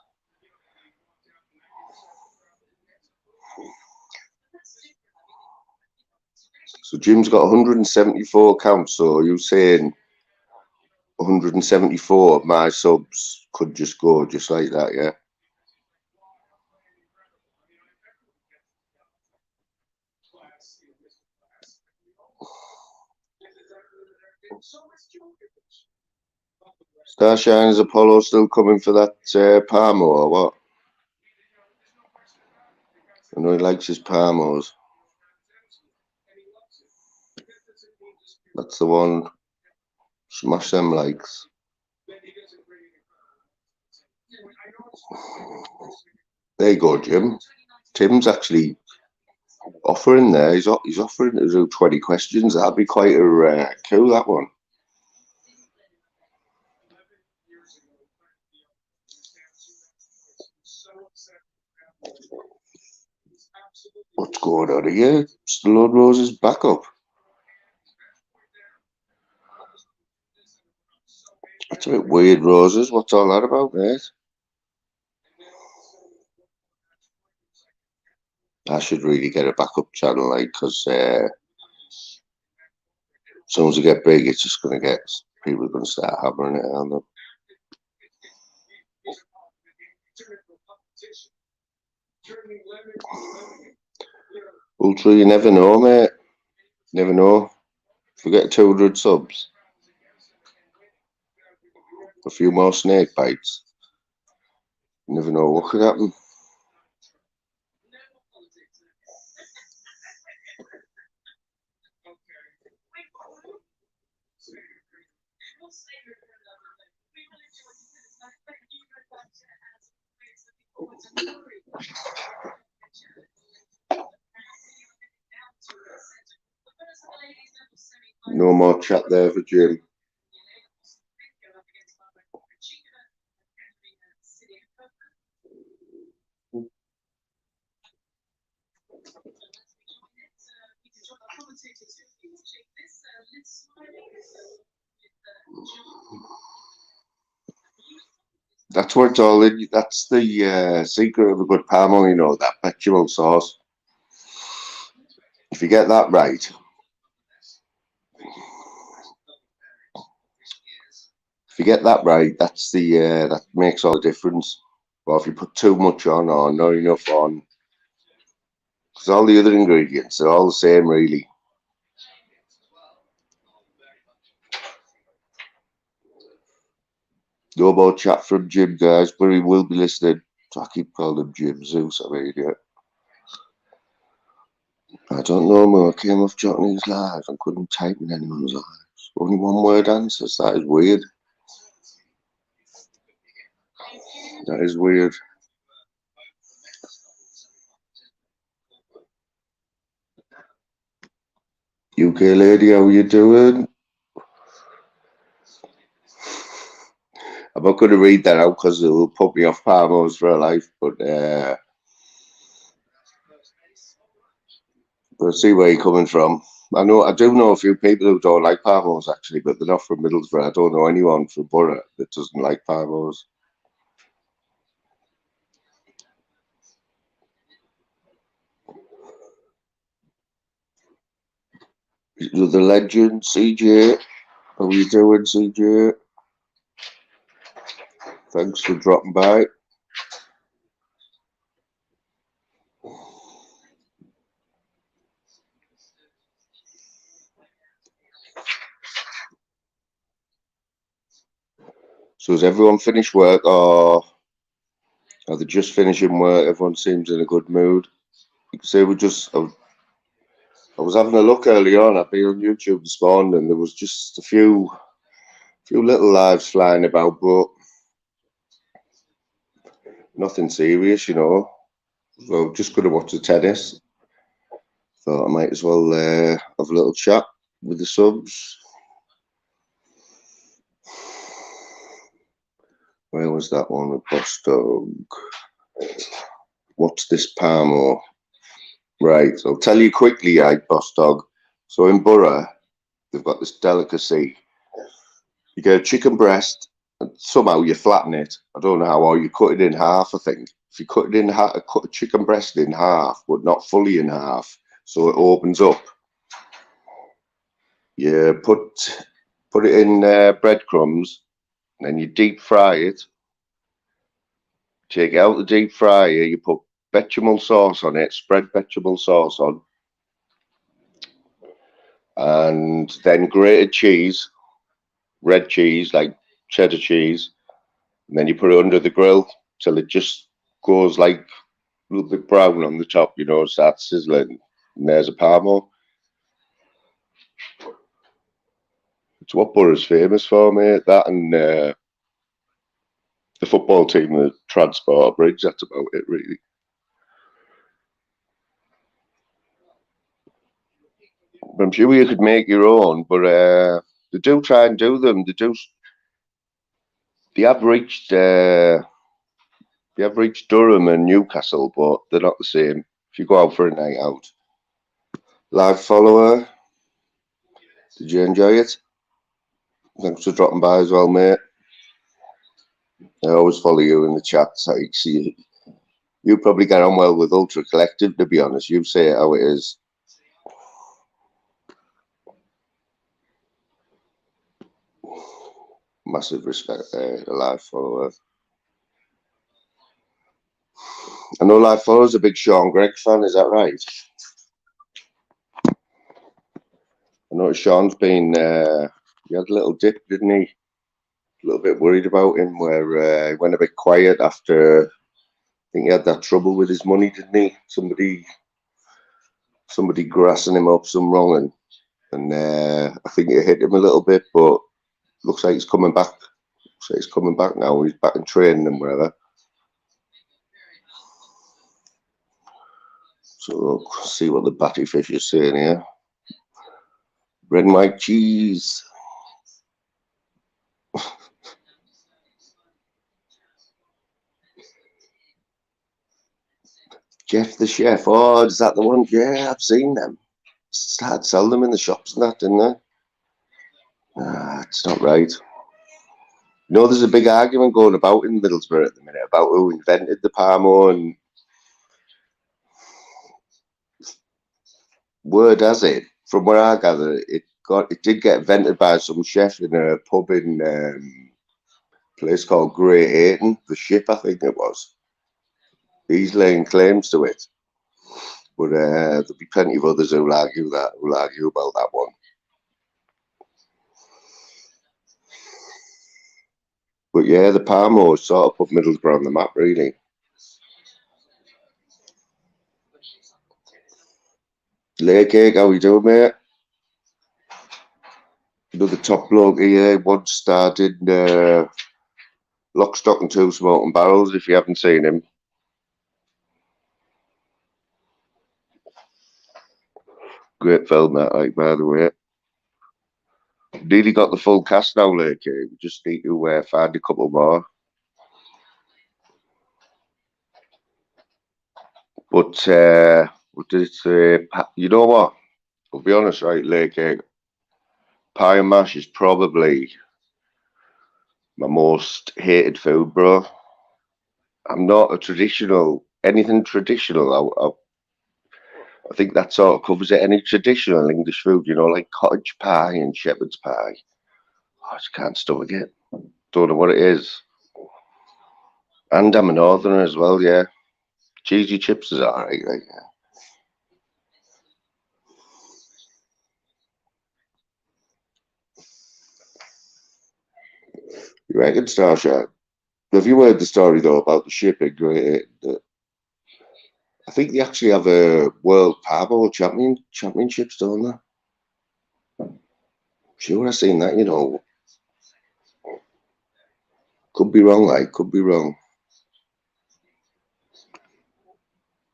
So Jim's got 174 accounts, so you're saying 174 of my subs could just go just like that, yeah? Starshine, is Apollo still coming for that Parmo or what? I know he likes his Parmos. That's the one. Smash them likes. There you go, Jim. Tim's actually offering there. He's offering to do 20 questions. That'd be quite a cool, that one. What's going on here? Stallone Rose's back up. That's a bit weird, Roses. What's all that about, mate? I should really get a backup channel, like, because as soon as we get big, it's just going to get people are going to start hammering it on them. Ultra, you never know, mate. Never know. If we get 200 subs, a few more snake bites, you never know what could happen. No more chat there for Jim. That's what it's all in. That's the secret of a good Parmo, you know, that bechamel sauce. If you get that right, that's the that makes all the difference. But if you put too much on or not enough on, Because all the other ingredients are all the same, really. No more chat from Jim, guys, but he will be listening. I keep calling him Jim Zeus, I'm an idiot. I don't know, man. I came off Johnny's live and couldn't type in anyone's lives. Only one word answers. That is weird. That is weird. UK lady, how you doing? I'm not going to read that out because it'll put me off Parmos for a life, but we'll see where you're coming from. I do know a few people who don't like Parmos actually, but they're not from Middlesbrough. I don't know anyone from Borough that doesn't like Parmos. You're the legend, CJ. How you doing, CJ? Thanks for dropping by. So has everyone finished work, or are they just finishing work? Everyone seems in a good mood. You can say I was having a look earlier on. I've been on YouTube this morning, and there was just a few little lives flying about, but nothing serious, you know. So just going to watch the tennis. Thought I might as well have a little chat with the subs. Where was that one with Bostog? What's this Parmo? Right, I'll tell you quickly, Bostog. So in Borough, they've got this delicacy. You get a chicken breast, and somehow you flatten it. I don't know how, or you cut it in half, I think. If you cut it in half, cut a chicken breast in half, but not fully in half, so it opens up. You put it in breadcrumbs, and then you deep fry it. Take out the deep fryer, you put bechamel sauce on it, spread bechamel sauce on, and then grated cheese, red cheese, like cheddar cheese, and then you put it under the grill till it just goes like a little bit brown on the top, you know, starts sizzling. And there's a Parmo. It's what Borough's famous for, mate. That and the football team, the Transport Bridge, that's about it, really. I'm sure you could make your own, but they do try and do them. They have reached Durham and Newcastle, but they're not the same. If you go out for a night out, live follower, did you enjoy it? Thanks for dropping by as well, mate. I always follow you in the chat. So you see, you probably get on well with Ultra Collective, to be honest. You say it how it is. Massive respect there, a live follower. I know live follower's a big Sean Gregg fan, is that right? I know Sean's been, he had a little dip, didn't he? A little bit worried about him, where he went a bit quiet after, I think he had that trouble with his money, didn't he? Somebody grassing him up some wrong, and I think it hit him a little bit, but looks like he's coming back. Looks like he's coming back now. He's back in training and whatever. So look, see what the batty fish is saying here. Red and white cheese. Jeff the Chef. Oh, is that the one? Yeah, I've seen them. Started selling them in the shops and that, didn't they? It's not right. You know, there's a big argument going about in Middlesbrough at the minute about who invented the Parmo, and word has it, from where I gather, it did get invented by some chef in a pub in a place called Great Ayton, the Ship, I think it was. He's laying claims to it. But there'll be plenty of others who'll argue about that one. But yeah, the Palmos sort of put Middlesbrough on the map, really. Lake Cake, how we doing, mate? Another top bloke here, once started Lock, Stock and Two Smoking Barrels, if you haven't seen him. Great film, that, like, by the way. Nearly got the full cast now, Lake Cake. We just need to find a couple more. But what did it say? You know what? I'll be honest, right, Lake Cake. Pie and mash is probably my most hated food, bro. I'm not a traditional, anything traditional. I think that sort of covers it. Any traditional English food, you know, like cottage pie and shepherd's pie. I just can't stomach it. Don't know what it is. And I'm a northerner as well, yeah. Cheesy chips is alright, like, yeah. You reckon, Starshark? Have you heard the story, though, about the ship in Great Britain? I think they actually have a World Parboil Championships, don't they? Sure, I've seen that, you know. Could be wrong, like, could be wrong.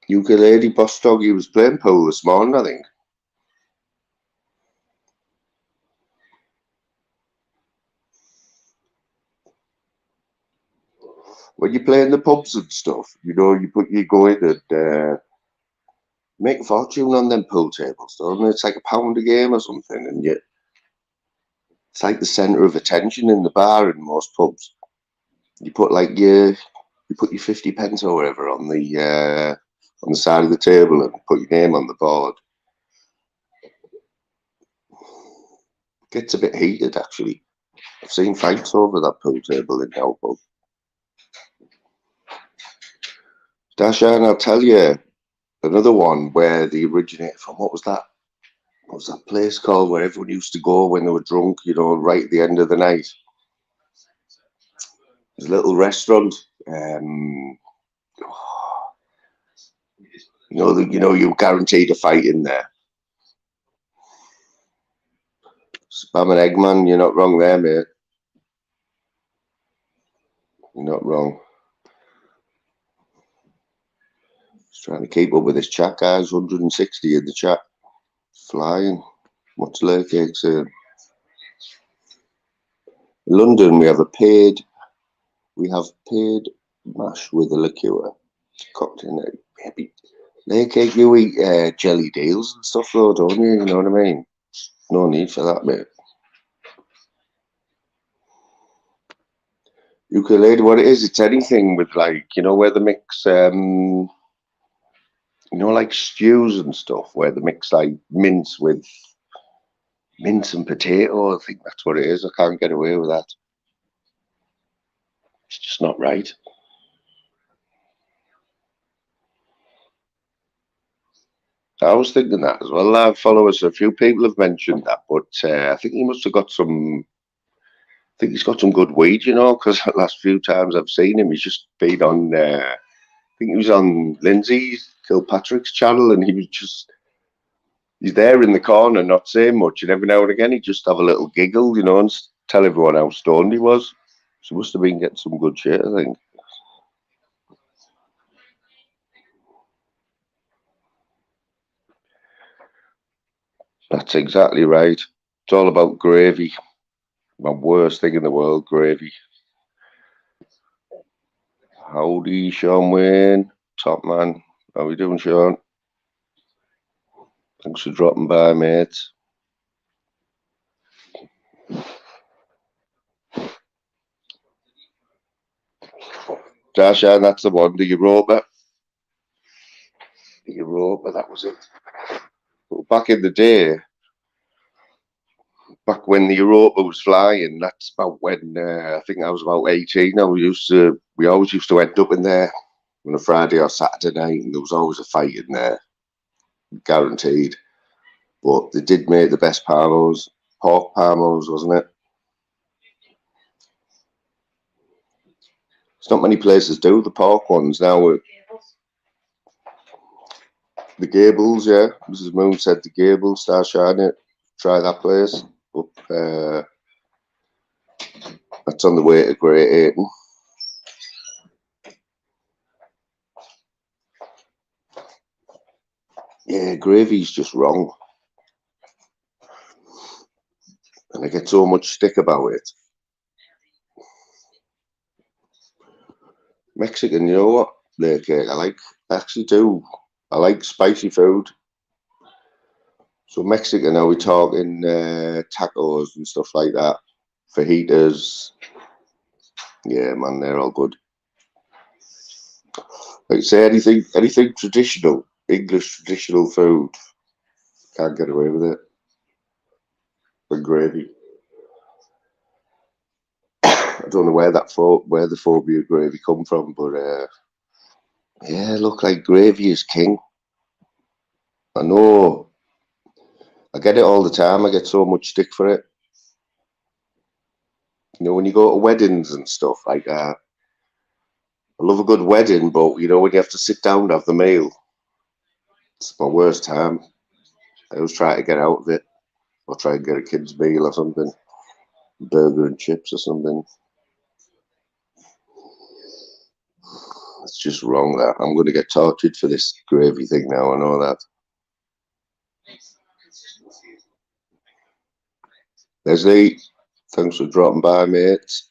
Ukulele Boss Dog, he was playing pool this morning, I think. When you play in the pubs and stuff, you know, you go in and make a fortune on them pool tables, don't you? It's like £1 a game or something, and yet it's like the centre of attention in the bar in most pubs. You put your 50 pence or whatever on the side of the table and put your name on the board. It gets a bit heated, actually. I've seen fights over that pool table in our pub. Dashan, I'll tell you another one where they originated from. What was that? What was that place called where everyone used to go when they were drunk, you know, right at the end of the night? There's a little restaurant. You're guaranteed a fight in there. Spam and Eggman, you're not wrong there, mate. You're not wrong. Just trying to keep up with this chat, guys. 160 in the chat. Flying. What's Lake Cake saying? In London, we have paid mash with a liqueur. Cocktail. Maybe. Lake Cake, you eat jelly deals and stuff, though, don't you? You know what I mean? No need for that, mate. Ukulele, what it is, it's anything with, like, you know, where they mix, you know, like stews and stuff, where they mix, like, mince and potato. I think that's what it is. I can't get away with that. It's just not right. I was thinking that as well. Live followers, a few people have mentioned that, but I think he must have got some. I think he's got some good weed, you know, because the last few times I've seen him, he's just been on. I think he was on Lindsay Kilpatrick's channel, and he's there in the corner, not saying much, and every now and again he'd just have a little giggle, you know, and tell everyone how stoned he was. So he must have been getting some good shit, I think. That's exactly right. It's all about gravy. My worst thing in the world, gravy. Howdy, Sean Wayne. Top man. How we doing, Sean? Thanks for dropping by, mate. Dashan, that's the one. The Europa. The Europa, that was it. But back in the day, back when the Europa was flying, that's about when I think I was about 18. We always used to end up in there on a Friday or Saturday night, and there was always a fight in there. guaranteed. But they did make the best parmos, pork parmos, wasn't it? It's not many places do the pork ones now. The Gables, yeah. Mrs. Moon said the Gables, Star Shining. Try that place. Up, that's on the way to Great Ayton. Yeah, gravy's just wrong. And I get so much stick about it. Mexican, you know what? I actually do. I like spicy food. So Mexican, are we talking tacos and stuff like that? Fajitas. Yeah, man, they're all good. Like say anything traditional, English traditional food. Can't get away with it. The gravy. I don't know where the phobia of gravy come from, but yeah, look, like gravy is king. I know. I get it all the time. I get so much stick for it. You know, when you go to weddings and stuff like that, I love a good wedding, but you know, when you have to sit down and have the meal, it's my worst time. I always try to get out of it, or try and get a kid's meal or something, burger and chips or something. It's just wrong that I'm going to get tortured for this gravy thing now. I know that. Leslie, thanks for dropping by, mate. It's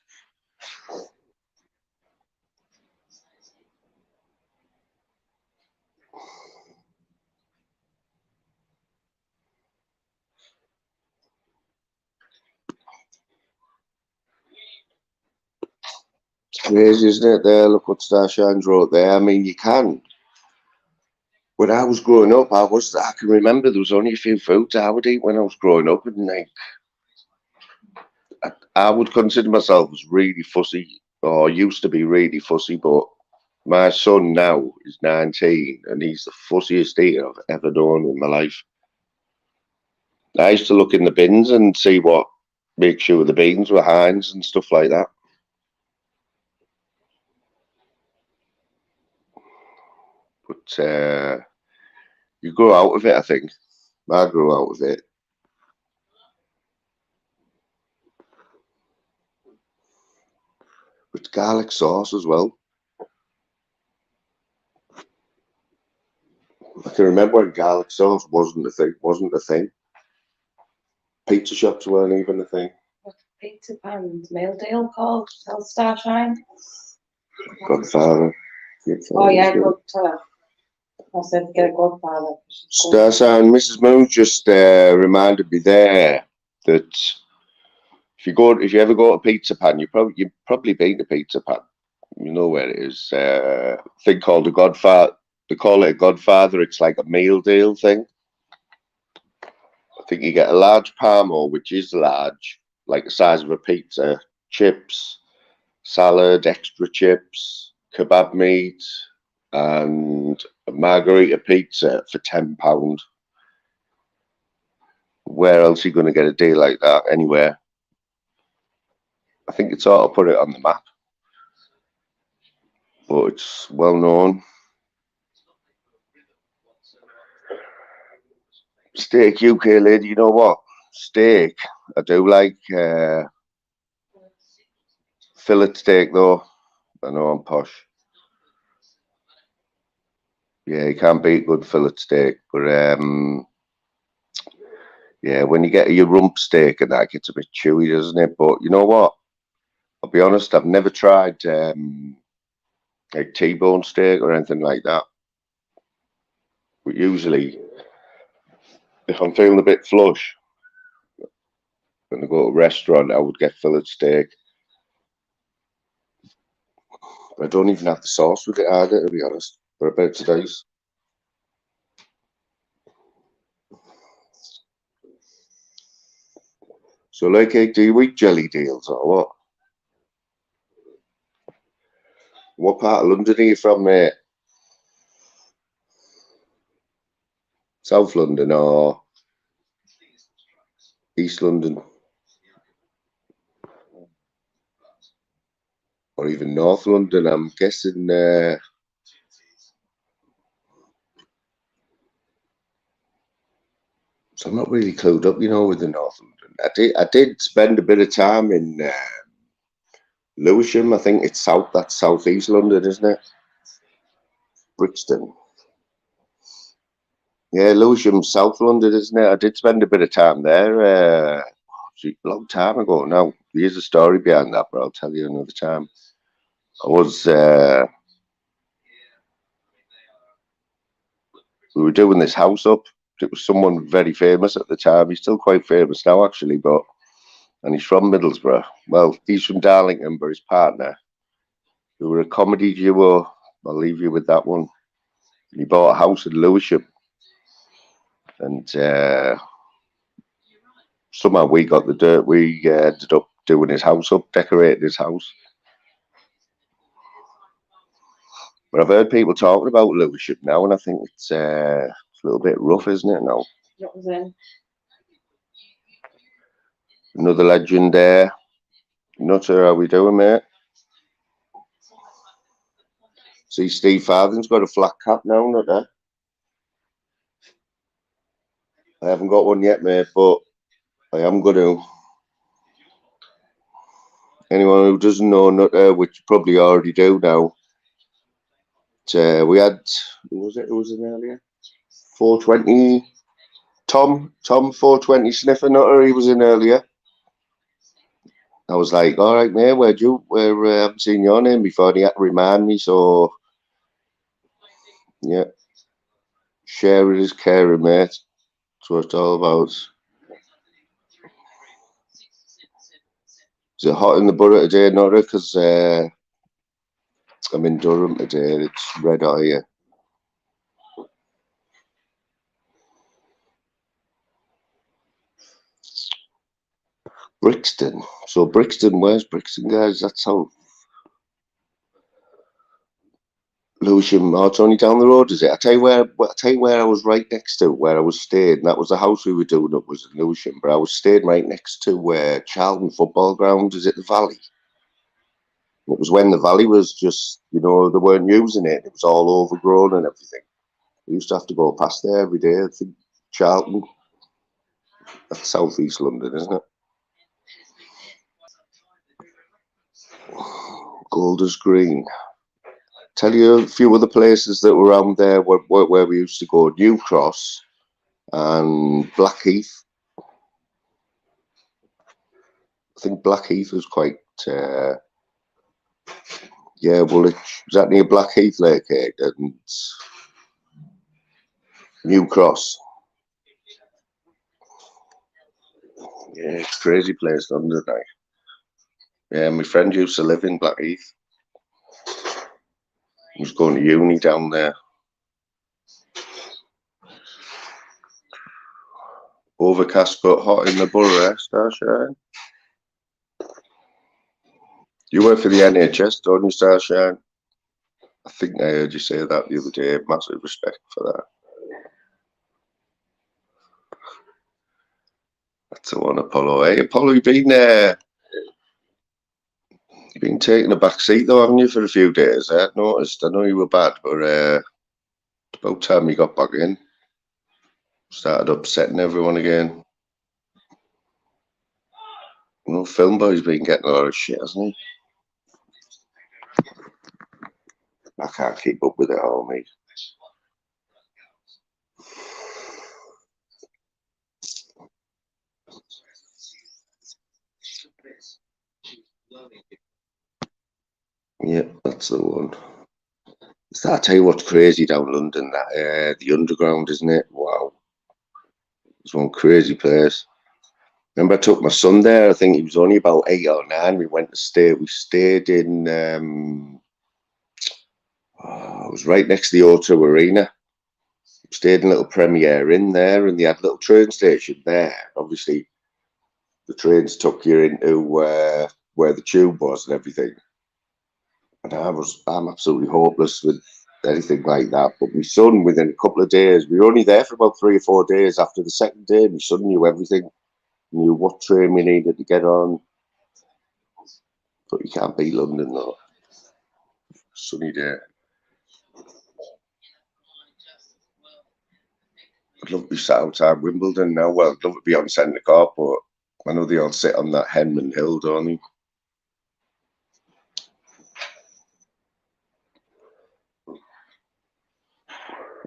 crazy, isn't it? There, look what Starshine's wrote there. I mean, you can. When I was growing up, I can remember there was only a few foods I would eat when I was growing up, and like I would consider myself as really fussy, or used to be really fussy, but my son now is 19 and he's the fussiest eater I've ever known in my life. I used to look in the bins and see make sure the beans were Heinz and stuff like that. But you grow out of it, I think. I grew out of it. With garlic sauce as well. I can remember when garlic sauce wasn't a thing. Pizza shops weren't even a thing. What's Pizza Pan's meal deal called? Tell Starshine. Godfather. Oh yeah, good. I said get a Godfather. Starshine, Mrs. Moon just reminded me there that if you ever go to Pizza Pan, you've probably been to Pizza Pan. You know where it is. A thing called a Godfather. They call it a Godfather. It's like a meal deal thing. I think you get a large parmo, which is large, like the size of a pizza, chips, salad, extra chips, kebab meat, and a margarita pizza for £10. Where else are you going to get a deal like that? Anywhere. I think it's ought to put it on the map, but it's well known. Steak UK lady, you know what? Steak. I do like fillet steak though. I know I'm posh. Yeah, you can't beat good fillet steak, but yeah, when you get your rump steak and that gets a bit chewy, doesn't it? But you know what? I'll be honest, I've never tried like T-bone steak or anything like that. But usually, if I'm feeling a bit flush, when I go to a restaurant, I would get fillet steak. I don't even have the sauce with it either, to be honest. But I bet it's nice. So, like, do you eat jelly deals or what? What part of London are you from, mate? South London or East London, or even North London. I'm guessing. So I'm not really clued up, with the North London. I did spend a bit of time in Lewisham. I think it's that's South East London, isn't it? Brixton. Yeah, Lewisham, South London, isn't it? I did spend a bit of time there a long time ago now. There's a story behind that, but I'll tell you another time. I was, we were doing this house up. It was someone very famous at the time. He's still quite famous now, actually, and he's from Middlesbrough. Well, he's from Darlington, but his partner, who were a comedy duo. I'll leave you with that one. He bought a house in Lewisham, and somehow we got the dirt. We ended up doing his house up, decorating his house. But I've heard people talking about Lewisham now, and I think it's a little bit rough, isn't it, now? What was in? Another legend there. Nutter, how we doing, mate? See, Steve Farthing's got a flat cap now, Nutter. I haven't got one yet, mate, but I am going to. Anyone who doesn't know Nutter, which you probably already do now, we had, who was in earlier? 420, Tom 420 Sniffer Nutter, he was in earlier. I was like, all right, mate, I haven't seen your name before, and he had to remind me, so, yeah. Sharing is caring, mate. That's what it's all about. Is it hot in the borough today, Nutter? Because I'm in Durham today, and it's red hot here. Brixton. So Brixton, where's Brixton, guys? That's how Lewisham. Oh, it's only down the road, is it? I tell you where I was right next to where I was staying. That was the house we were doing up was in Lewisham, but I was staying right next to where Charlton football ground. Is it the Valley? It was when the Valley was just, they weren't using it. It was all overgrown and everything. We used to have to go past there every day. I think Charlton. That's South East London, isn't it? Golders Green. Tell you a few other places that were around there where we used to go. New Cross and Blackheath. I think Blackheath was quite, Woolwich. Was that near Blackheath Lake and New Cross? Yeah, it's a crazy place, London. Yeah, my friend used to live in Blackheath. He was going to uni down there. Overcast but hot in the borough, Starshine. You work for the NHS, don't you, Starshine? I think I heard you say that the other day. Massive respect for that. That's the one, Apollo. Hey, Apollo, you've been taking a back seat though, haven't you, for a few days? I had noticed. I know you were bad, but it's about time you got back in. Started upsetting everyone again. Film Boy's been getting a lot of shit, hasn't he? I can't keep up with it all, mate. Yeah, that's the one. I tell you what's crazy down London, that the underground, isn't it? Wow. It's one crazy place. Remember I took my son there, I think he was only about 8 or 9. We stayed in, it was right next to the O2 Arena. We stayed in a little Premier Inn there, and they had a little train station there. Obviously, the trains took you into where the tube was and everything. And I'm absolutely hopeless with anything like that. But my son, within a couple of days, we were only there for about 3 or 4 days. After the second day, my son knew everything, knew what train we needed to get on. But you can't beat London though. Sunny day. I'd love to be sat outside Wimbledon now. Well, I'd love to be on Centre Court, but I know they all sit on that Henman Hill, don't they?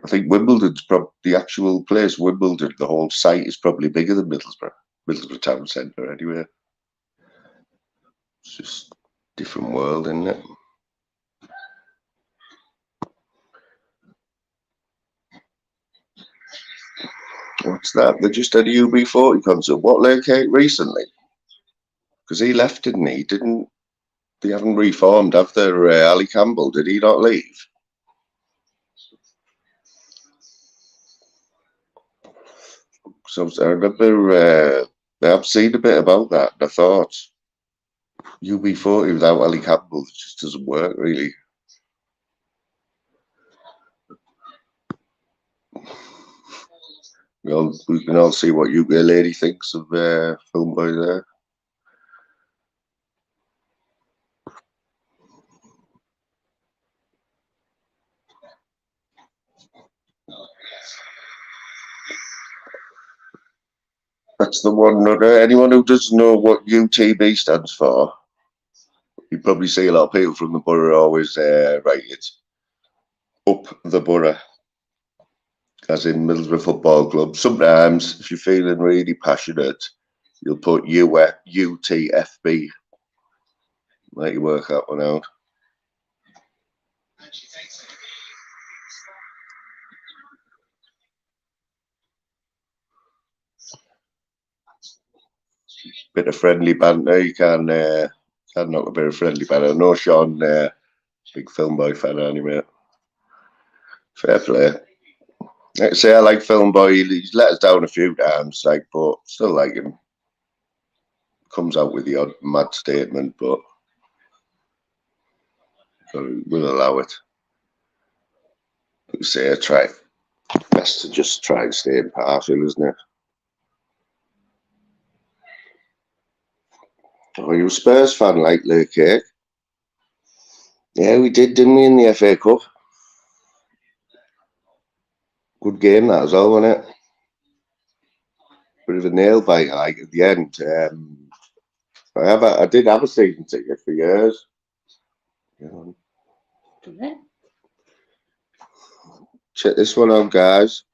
I think Wimbledon's probably the actual place. Wimbledon, the whole site is probably bigger than Middlesbrough Town Centre, anyway. It's just a different world, isn't it? What's that? They just had a UB40 concert. What, Lake Cake recently? Because he left, didn't he? They haven't reformed after Ali Campbell. Did he not leave? So I remember I've seen a bit about that. And I thought UB40 without Ali Campbell just doesn't work really. We can all see what UK Lady thinks of Film Boy there. That's the one. Anyone who doesn't know what UTB stands for, you probably see a lot of people from the borough always write it up the borough, as in Middlesbrough Football Club. Sometimes, if you're feeling really passionate, you'll put UTFB. Let you work that one out. Bit of friendly banter. You can knock a bit of friendly banter. No, Sean, big Film Boy fan anyway. Fair play. Like I say, I like Film Boy. He's let us down a few times, but still like him. Comes out with the odd mad statement, but we'll allow it. Like I say, I try best to just try and stay impartial, isn't it? Oh, you a Spurs fan like Lake Cake? Yeah, we did, didn't we, in the FA Cup? Good game that as well, wasn't it? Bit of a nail biter, like at the end. I did have a season ticket for years. Check this one out, guys.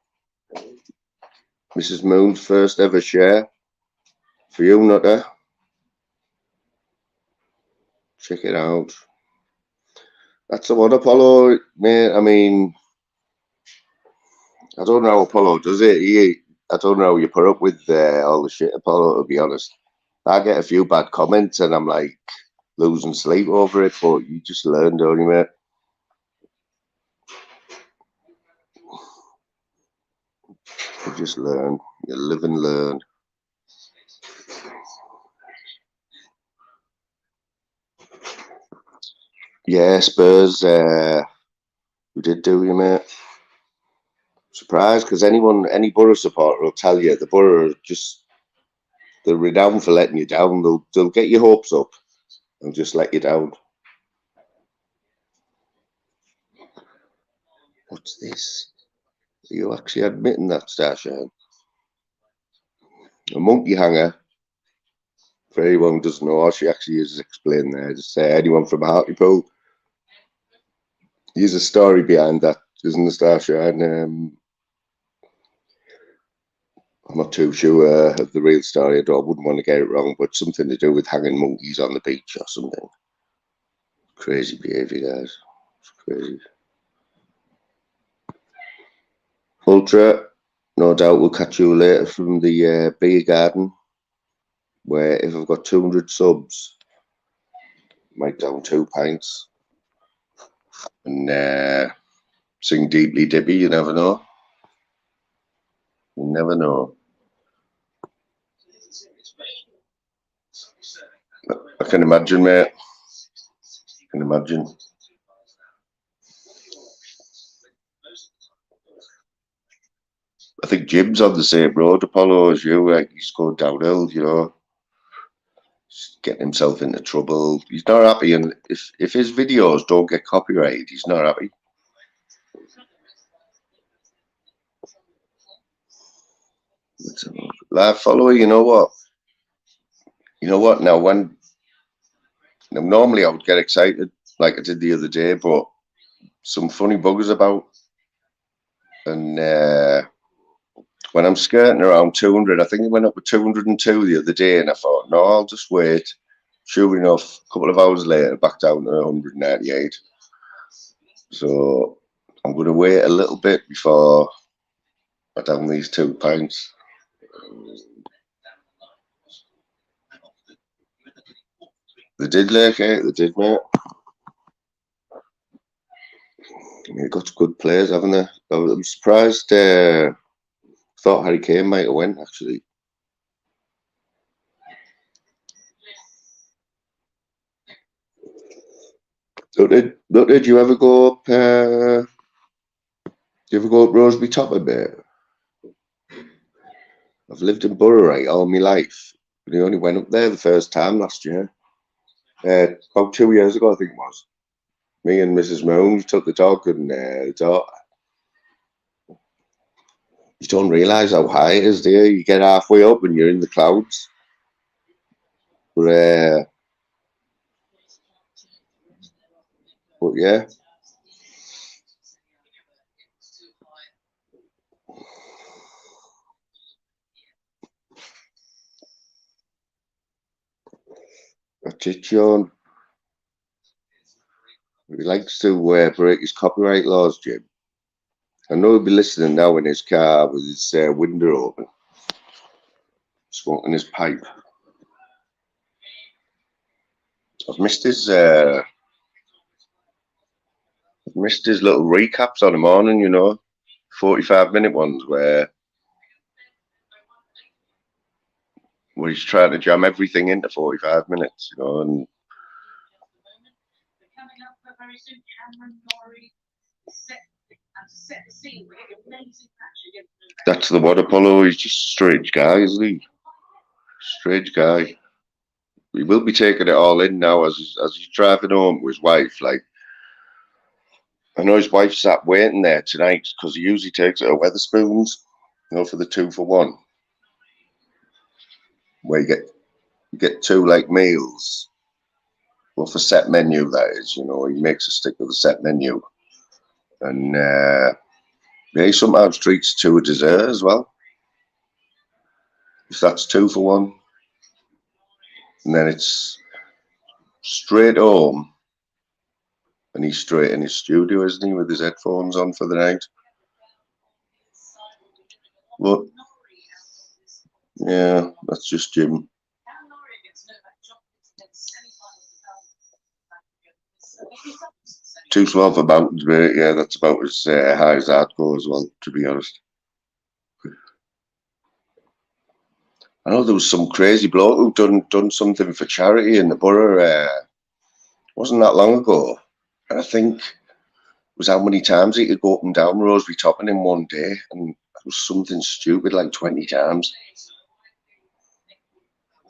Mrs. Moon's first ever share. For you, Nutter. Check it out. That's the one, Apollo, mate. I mean, I don't know how Apollo does it. I don't know how you put up with all the shit, Apollo, to be honest. I get a few bad comments and I'm like losing sleep over it, but you just learn, don't you, mate? You just learn. You live and learn. Yeah, Spurs, we did do you, mate. Surprised, because any Borough supporter will tell you the Borough they're renowned for letting you down. They'll get your hopes up and just let you down. What's this? Are you actually admitting that, Starshine? A monkey hanger. For anyone who doesn't know, all she actually is explained there. Just say anyone from Hartlepool. There's a story behind that, isn't there, Starshine? I'm not too sure of the real story. I wouldn't want to get it wrong, but something to do with hanging monkeys on the beach or something. Crazy behaviour, guys. It's crazy. Ultra, no doubt we'll catch you later from the beer garden, where if I've got 200 subs, I might down 2 pints and sing Deeply Dippy. You never know. You never know. I can imagine, mate. I can imagine. think Jim's on the same road, Apollo, as you. Like, he's going downhill, you know. He's getting himself into trouble. He's not happy, and if his videos don't get copyrighted, he's not happy. Live follower, you know what? Now, normally I would get excited like I did the other day, but some funny buggers about, and when I'm skirting around 200, I think it went up to 202 the other day, and I thought, no, I'll just wait. Sure enough, a couple of hours later, back down to 198. So I'm going to wait a little bit before I down these 2 pints. They did, like it. They did, mate. They've got good players, haven't they? I'm surprised. Thought Harry Kane might have went, actually. Did you ever go up? You ever go up Roseby Top a bit? I've lived in Borough, right, all my life. But I only went up there the first time last year. About 2 years ago, I think it was. Me and Mrs. Moon took the dog and the daughter. You don't realise how high it is there. You get halfway up and you're in the clouds. But yeah. That's it, Sean. He likes to break his copyright laws, Jim. I know he'll be listening now in his car with his window open, smoking his pipe. I've missed his little recaps on the morning, you know, 45-minute ones where he's trying to jam everything into 45 minutes, you know, and that's the water polo. He's just a strange guy, isn't he? Strange guy. He will be taking it all in now as he's driving home with his wife. Like, I know his wife sat waiting there tonight because he usually takes it at Weatherspoons, you know, for the 2-for-1, where you get 2 like meals. Well, for set menu, that is, you know, he makes a stick with a set menu. And yeah, he sometimes treats 2 a dessert as well. If that's 2-for-1. And then it's straight home. And he's straight in his studio, isn't he, with his headphones on for the night. But yeah, that's just Jim. Too small for mountains, but yeah, that's about as high as I'd go as well, to be honest. I know there was some crazy bloke who done something for charity in the borough. Wasn't that long ago, and I think it was how many times he could go up and down Roseby Topping in one day, and it was something stupid like 20 times.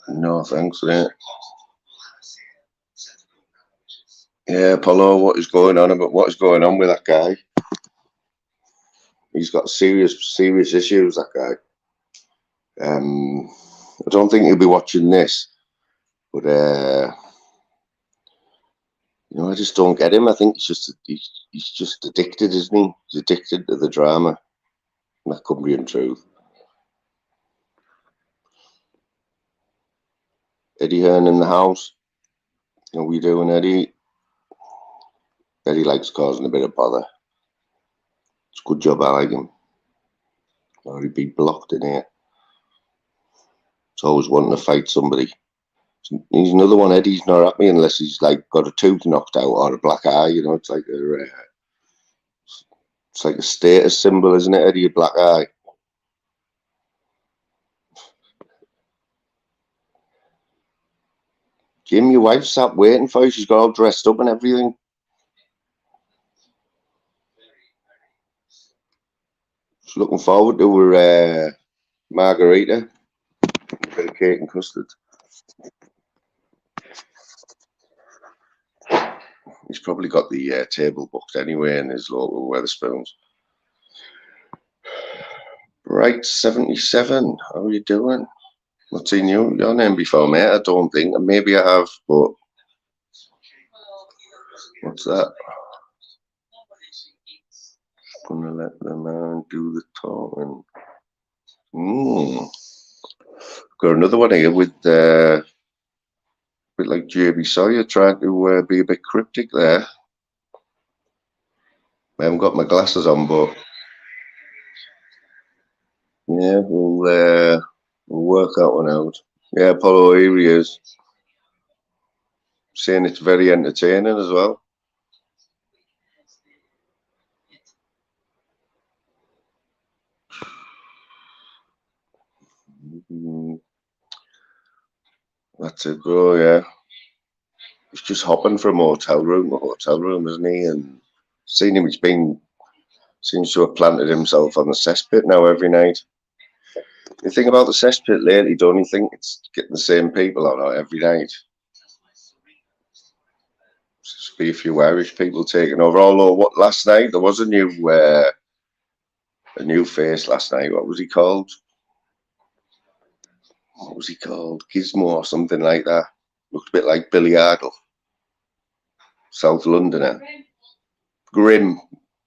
No thanks, mate. Yeah, Apollo, what is going on with that guy? He's got serious issues, that guy. I don't think he'll be watching this, but you know, I just don't get him. I think he's just addicted, isn't he? He's addicted to the drama. And that could be untruth. Eddie Hearn in the house. How we doing, Eddie? Eddie likes causing a bit of bother. It's a good job, I like him. Or he'd be blocked in here. He's always wanting to fight somebody. He's another one. Eddie's not happy unless he's like got a tooth knocked out or a black eye. You know, it's like a status symbol, isn't it, Eddie? A black eye. Jim, your wife sat waiting for you. She's got all dressed up and everything. Just looking forward to a margarita, a bit of cake and custard. He's probably got the table booked anyway in his local Wetherspoons. Right, 77. How are you doing? Not seen your name before, mate. I don't think. Maybe I have, but what's that? Gonna let the man do the talking. Got another one here with a bit like JB Sawyer trying to be a bit cryptic there. I haven't got my glasses on, but yeah, we'll work that one out. Yeah, Apollo, here he is. Saying it's very entertaining as well. That's it, bro, yeah. He's just hopping from hotel room to hotel room, isn't he? And seen him, seems to have planted himself on the cesspit now every night. The thing about the cesspit lately, don't you think it's getting the same people on every night? Just be a few Irish people taking over. Although, what last night there was a new face last night. What was he called? What was he called? Gizmo or something like that. Looked a bit like Billy Idol. South Londoner. Grim.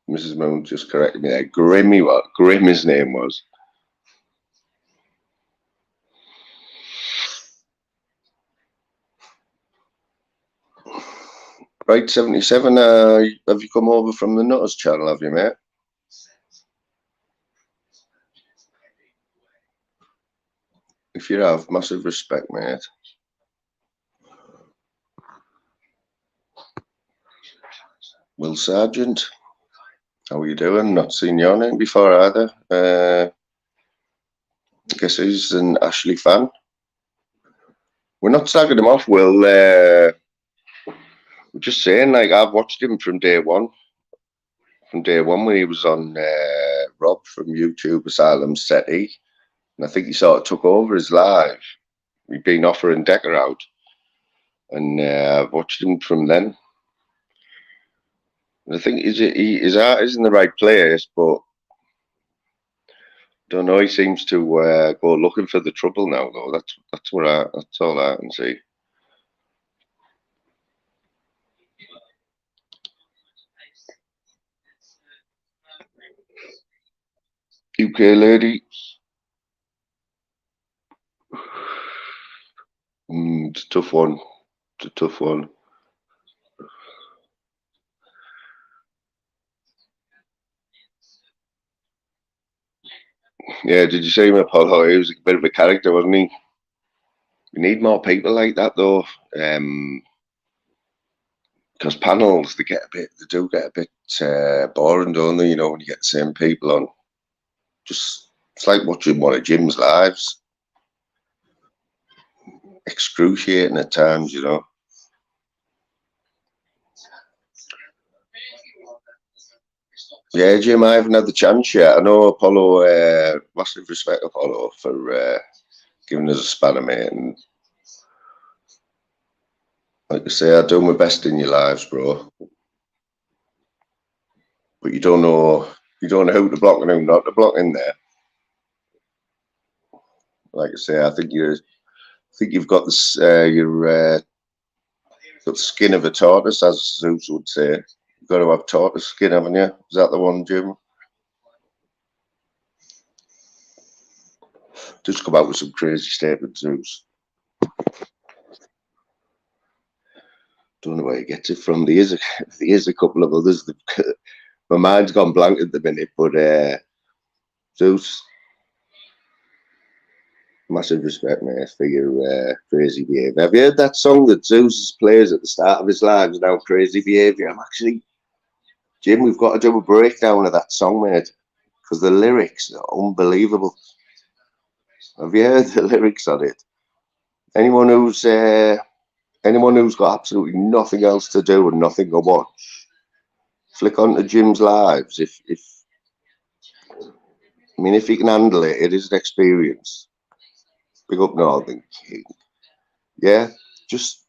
Mrs. Moon just corrected me there. Grim his name was. Right, 77. Have you come over from the Nutters channel, have you, mate? If you have, massive respect, mate. Will Sargent, how are you doing? Not seen your name before either. I guess he's an Ashley fan. We're not slagging him off, Will. We're just saying, like, I've watched him from day one. From day one when he was on Rob from YouTube Asylum SETI. And I think he sort of took over his live. We've been offering Decker out. And I've watched him from then. And I think his art is in the right place, but I don't know. He seems to go looking for the trouble now, though. That's all I can see. UK lady. It's a tough one. It's a tough one. Yeah, did you see him, Apollo? He was a bit of a character, wasn't he? We need more people like that, though. Because panels, they do get a bit boring, don't they? You know, when you get the same people on. Just it's like watching one of Jim's lives. Excruciating at times, you know. Yeah, Jim, I haven't had the chance yet. I know Apollo, massive respect, Apollo, for giving us a spanner, mate. And like I say, I do my best in your lives, bro. But you don't know who to block and who not to block in there. Like I say, I think you've got this. Got the skin of a tortoise, as Zeus would say. You've got to have tortoise skin, haven't you? Is that the one, Jim? Just come out with some crazy statements, Zeus. Don't know where he gets it from. There is a couple of others. My mind's gone blank at the minute, but Zeus, massive respect, mate, for your crazy behaviour. Have you heard that song that Zeus plays at the start of his lives now, Crazy Behaviour? Jim, we've got to do a breakdown of that song, mate, because the lyrics are unbelievable. Have you heard the lyrics on it? Anyone who's got absolutely nothing else to do and nothing to watch, flick onto Jim's lives. If I mean, if he can handle it, it is an experience. Big up Northern King. Yeah, just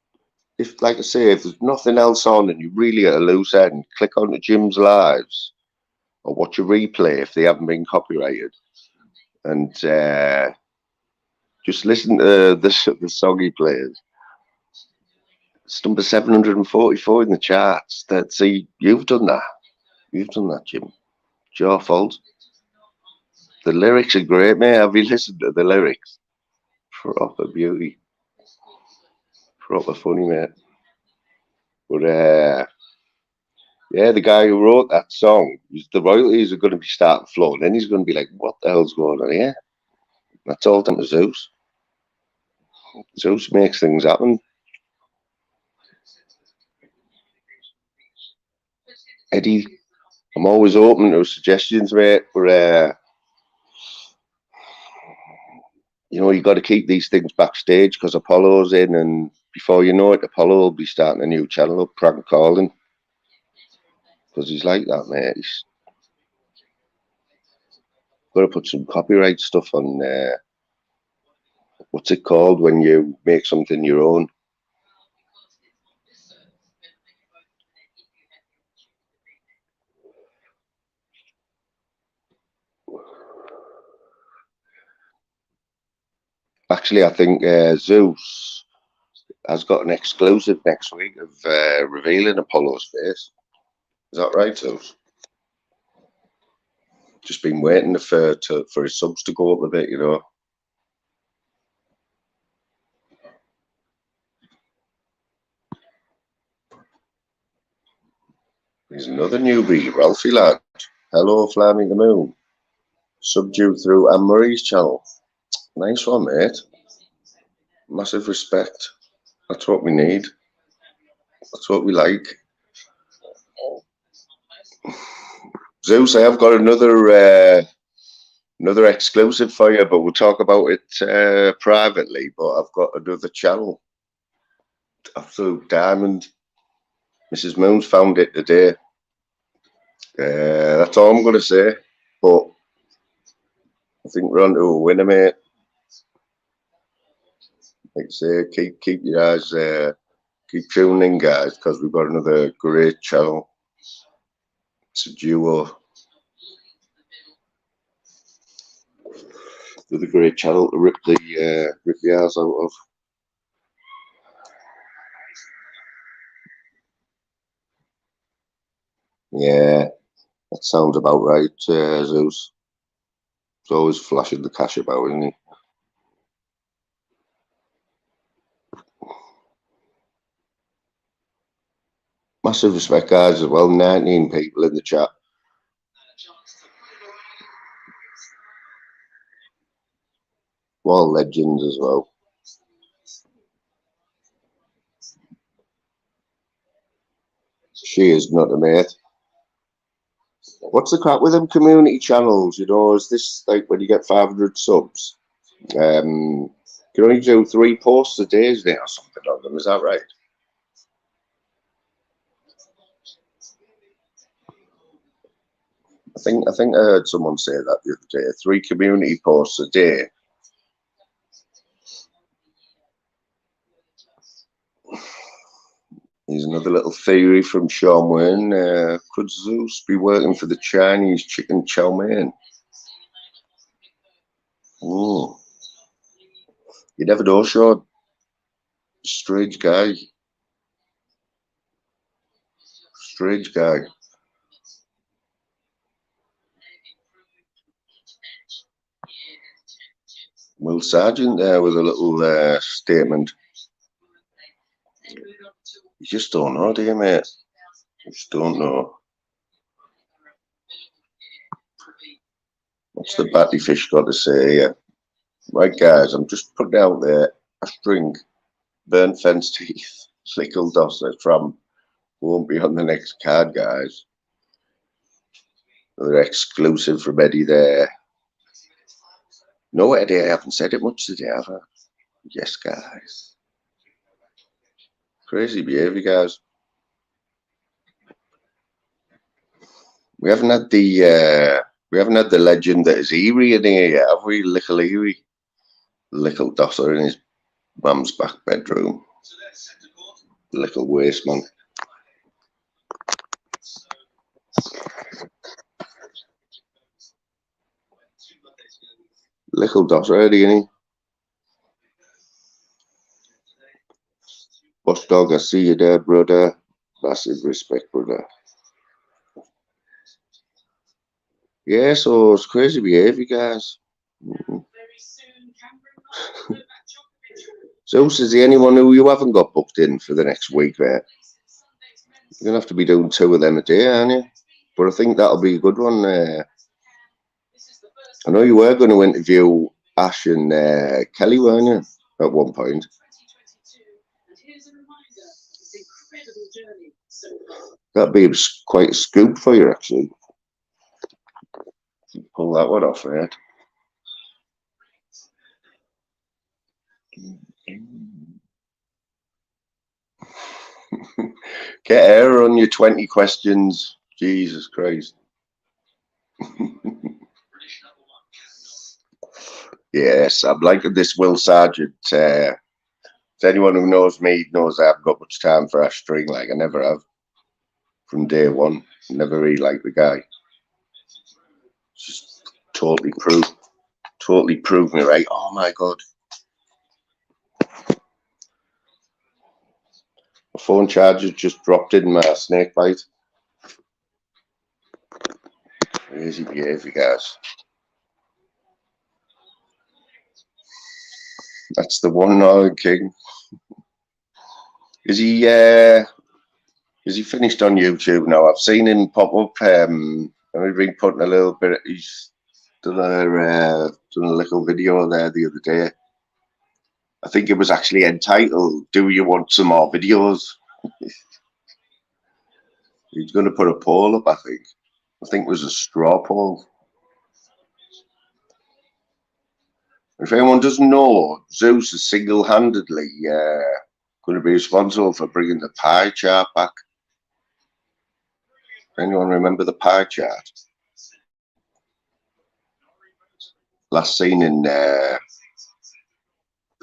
if, like I say, if there's nothing else on and you really at a loose end, click on the Jim's lives or watch a replay if they haven't been copyrighted, and just listen to the song he plays. It's number 744 in the charts. See, you've done that. You've done that, Jim. It's your fault. The lyrics are great, mate. Have you listened to the lyrics? Proper beauty. Proper funny, mate. But yeah, the guy who wrote that song, the royalties are going to be starting flowing. Then he's going to be like, "What the hell's going on here?" That's all down to Zeus. Zeus makes things happen. Eddie, I'm always open to suggestions, mate. But you know, you got to keep these things backstage because Apollo's in, and before you know it, Apollo will be starting a new channel up, Prank Calling, because he's like that, mate. He's got to put some copyright stuff on. What's it called when you make something your own? Actually, I think Zeus has got an exclusive next week of revealing Apollo's face. Is that right, Zeus? Just been waiting for his subs to go up a bit, you know. Here's another newbie, Ralphie lad. Hello, Flaming the Moon. Subdued through Anne Marie's channel. Nice one, mate. Massive respect. That's what we need. That's what we like. Zeus, I have got another exclusive for you, but we'll talk about it privately. But I've got another channel. Absolute diamond. Mrs. Moon's found it today. That's all I'm going to say. But I think we're on to a winner, mate. Like I say, keep your eyes, keep tuning in, guys, because we've got another great channel. It's a duo. Another great channel to rip the ass out of. Yeah, that sounds about right, Zeus. He's always flashing the cash about, isn't he? Massive respect, guys, as well. 19 people in the chat. All legends as well. She is not a mate. What's the crap with them community channels? You know, is this like when you get 500 subs? You can only do 3 posts a day, isn't it, or something on them? Is that right? I think I heard someone say that the other day. 3 community posts a day. Here's another little theory from Sean Wayne. Could Zeus be working for the Chinese chicken chow mein? Oh, you never know, Sean. Strange guy. Strange guy. Will Sargent there with a little statement. You just don't know, do you, mate? You just don't know. What's the batty fish got to say here? Right, guys, I'm just putting out there a string, burnt fence teeth, slickle dosser from won't be on the next card, guys. Another exclusive from Eddie there. No, Eddie, I haven't said it much today, have I? Yes, guys. Crazy behaviour, guys. We haven't had the We haven't had the legend that is Erie in here yet, have we? Little Erie. Little Dosser in his mum's back bedroom. Little waste man. Little Dosser, ain't he? Bush dog, I see you there, brother. Massive respect, brother. Yeah, so it's crazy behaviour, guys. Zeus, is there anyone who you haven't got booked in for the next week, mate? You're going to have to be doing 2 of them a day, aren't you? But I think that'll be a good one. I know you were going to interview Ash and Kelly, weren't you, at one point? That'd be quite a scoop for you, actually. Pull that one off, right? Get her on your 20 questions. Jesus Christ. Yes, I'm liking this Will Sargent. Anyone who knows me knows I haven't got much time for Ash String, like I never have. From day one, never really liked the guy. Just totally proved me right. Oh my God. My phone charger just dropped in my snake bite. Crazy behaviour, guys. That's the one Northern King. Is he finished on YouTube now? I've seen him pop up. I've been putting a little bit. He's done a little video there the other day. I think it was actually entitled, "Do you want some more videos?" He's going to put a poll up, I think. I think it was a straw poll. If anyone doesn't know, Zeus is single-handedly going to be responsible for bringing the pie chart back. Anyone remember the pie chart? Last seen in the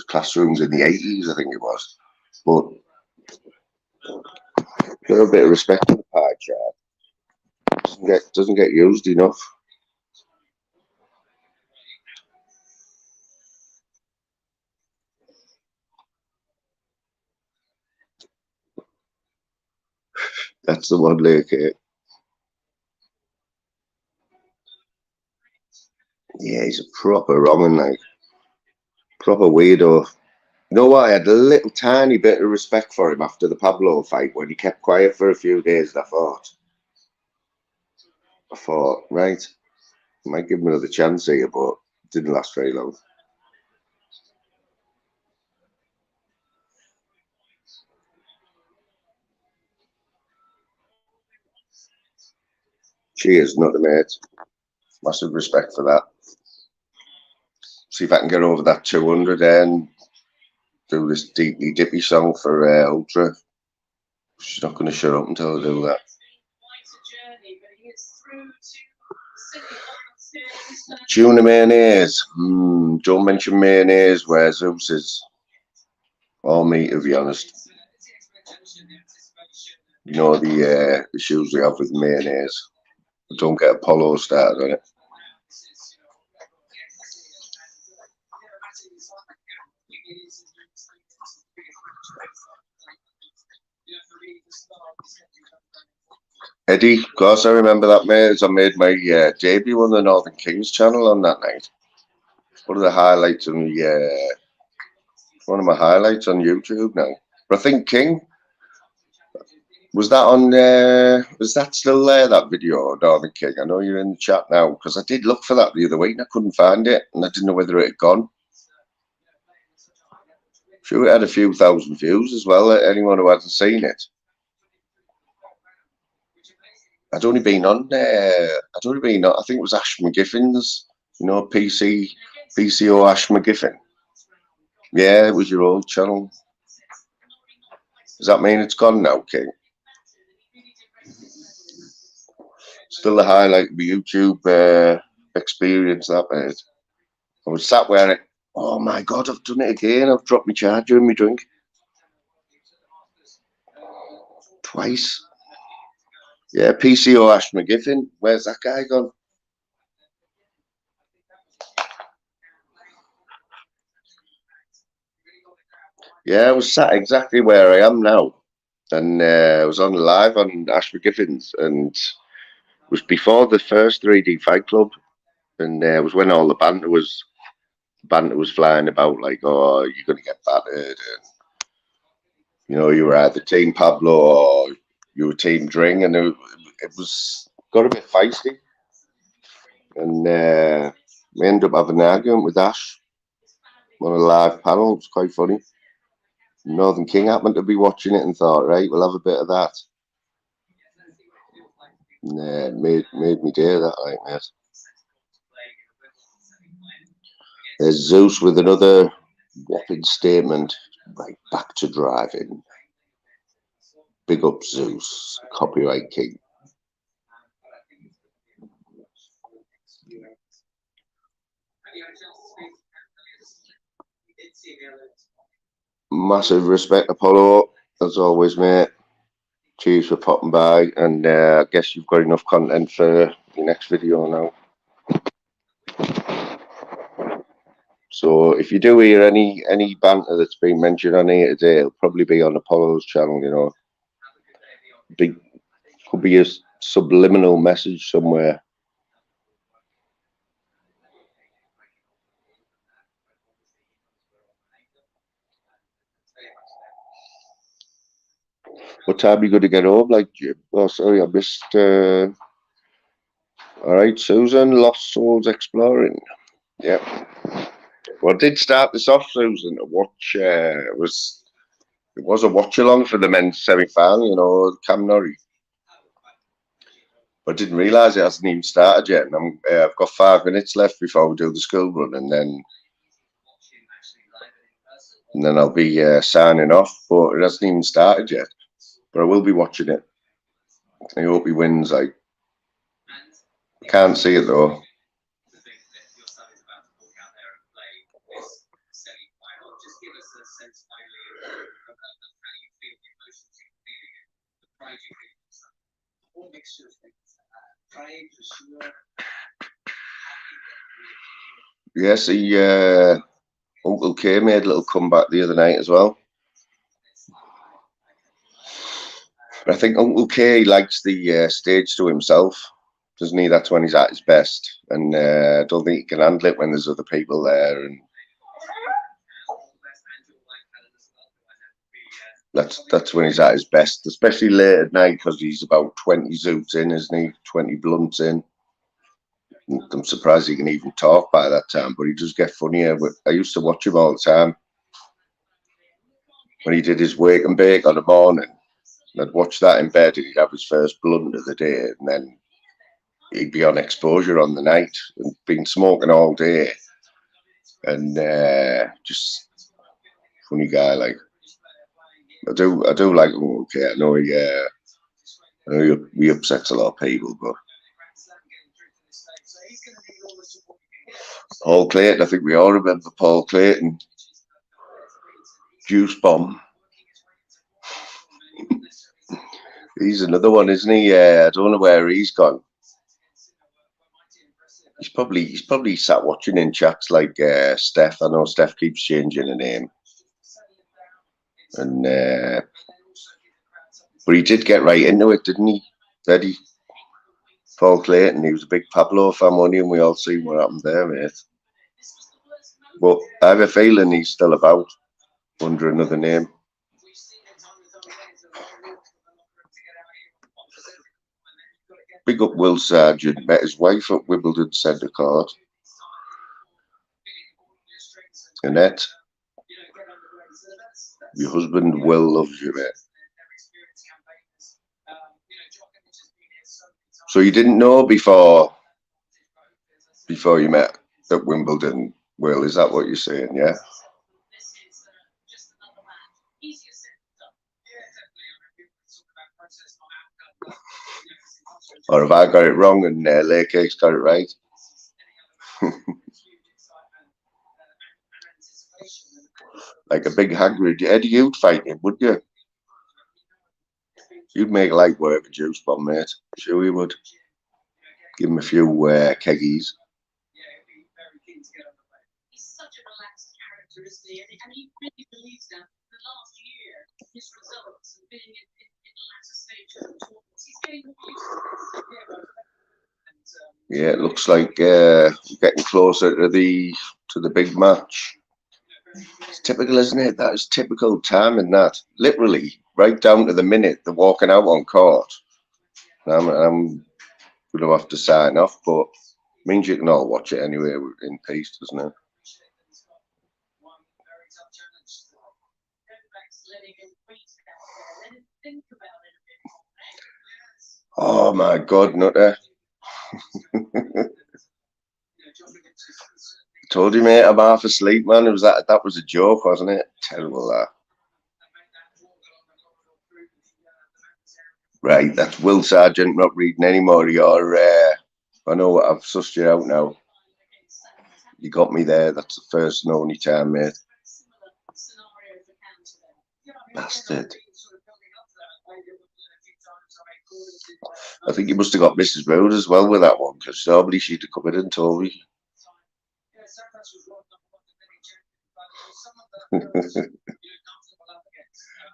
classrooms in the 80s, I think it was. But get a bit of respect for the pie chart. Doesn't get used enough. That's the one, like yeah, he's a proper Roman, like proper weirdo. You know what? I had a little tiny bit of respect for him after the Pablo fight when he kept quiet for a few days. And I thought, right, I might give him another chance here, but it didn't last very long. Cheers, not the mate. Massive respect for that. See if I can get over that 200 and do this deeply dippy song for Ultra. She's not going to shut up until I do that. Tuna mayonnaise. Don't mention mayonnaise where Zeus is. All meat, to be honest. You know the issues we have with mayonnaise. Don't get Apollo started on it. Eddie, of course I remember that, mate. I made my debut on the Northern Kings channel on that night. It's one of the highlights on the one of my highlights on YouTube now. But I think King, was that still there, that video, Northern King? I know you're in the chat now, because I did look for that the other week and I couldn't find it, and I didn't know whether it had gone. Sure, it had a few thousand views as well. Anyone who hasn't seen it. I'd only been on there. I think it was Ash McGiffin's, you know, PCO Ash McGiffin. Yeah, it was your old channel. Does that mean it's gone now, King? Still the highlight of the YouTube experience that, mate. I was sat wearing it. Oh my God, I've done it again. I've dropped my charger in my drink. Twice. Yeah, PCO Ash McGiffin. Where's that guy gone? Yeah, I was sat exactly where I am now. And I was on live on Ash McGiffin's, and it was before the first 3D Fight Club. And it was when all the banter was flying about, like, oh, you're going to get battered. And, you know, you were either Team Pablo or you were Team Dring. And it was got a bit feisty. And we ended up having an argument with Ash on a live panel. It was quite funny. Northern King happened to be watching it and thought, right, we'll have a bit of that. And made me day that, like, mate. There's Zeus with another whopping statement. Right, back to driving. Big up Zeus, copyright king. Massive respect, Apollo, as always, mate. Cheers for popping by, and I guess you've got enough content for your next video now. So if you do hear any banter that's been mentioned on here today, it'll probably be on Apollo's channel, you know. Could be a subliminal message somewhere. What time are you going to get home, like, Jim? Oh, sorry, I missed. All right, Susan, Lost Souls Exploring. Yeah. Well, I did start this off, Susan, to watch. It was a watch along for the men's semi-final, you know, Cam Norrie. But I didn't realise it hasn't even started yet, and I've got 5 minutes left before we do the school run, and then I'll be signing off. But it hasn't even started yet. But I will be watching it. I hope he wins. I can't see it though. Yes, Uncle K made a little comeback the other night as well. But I think Uncle K likes the stage to himself, doesn't he? That's when he's at his best, and I don't think he can handle it when there's other people there. And that's when he's at his best, especially late at night, because he's about 20 zoots in, isn't he? 20 blunts in. I'm surprised he can even talk by that time, but he does get funnier. I used to watch him all the time when he did his wake and bake on the morning. I'd watch that in bed, and he'd have his first blunt of the day, and then he'd be on exposure on the night and been smoking all day, and just funny guy. Like, I do like him. Okay, I know he upsets a lot of people, but Paul Clayton, I think we all remember Paul Clayton. Juice Bomb. He's another one, isn't he? I don't know where he's gone. He's probably sat watching in chats like Steph. I know Steph keeps changing her name, and but he did get right into it, didn't he? Eddie Paul Clayton. He was a big Pablo fan, wasn't he? And we all seen what happened there, mate. But I have a feeling he's still about under another name. Big up Will Sargent. Met his wife at Wimbledon Centre Court. Annette, your husband Will loves you, mate. So you didn't know before you met at Wimbledon, Will? Is that what you're saying? Yeah. Or have I got it wrong and Lake's got it right? Like a big Hagrid. Eddie, you'd fight him, would you? You'd make light work of Juice Bomb, mate. Sure you would. Give him a few keggies. He's such a relaxed character, isn't he? And he really believes that the last year, his results and being in the latter stages of tournaments, he's getting more used to this. Yeah, it looks like getting closer to the big match. It's typical, isn't it? That is typical timing. That literally right down to the minute they're walking out on court. I'm going to have to sign off, but means you can all watch it anyway in peace, doesn't it? Oh my God, Nutter. Told you, mate, I'm half asleep, man. It was that was a joke, wasn't it? Terrible, that. Right, that's Will Sargent not reading any more of your, I know I've sussed you out now. You got me there. That's the first and only time, mate. Bastard. I think you must have got Mrs. Moon as well with that one, because normally she'd have come in and told me.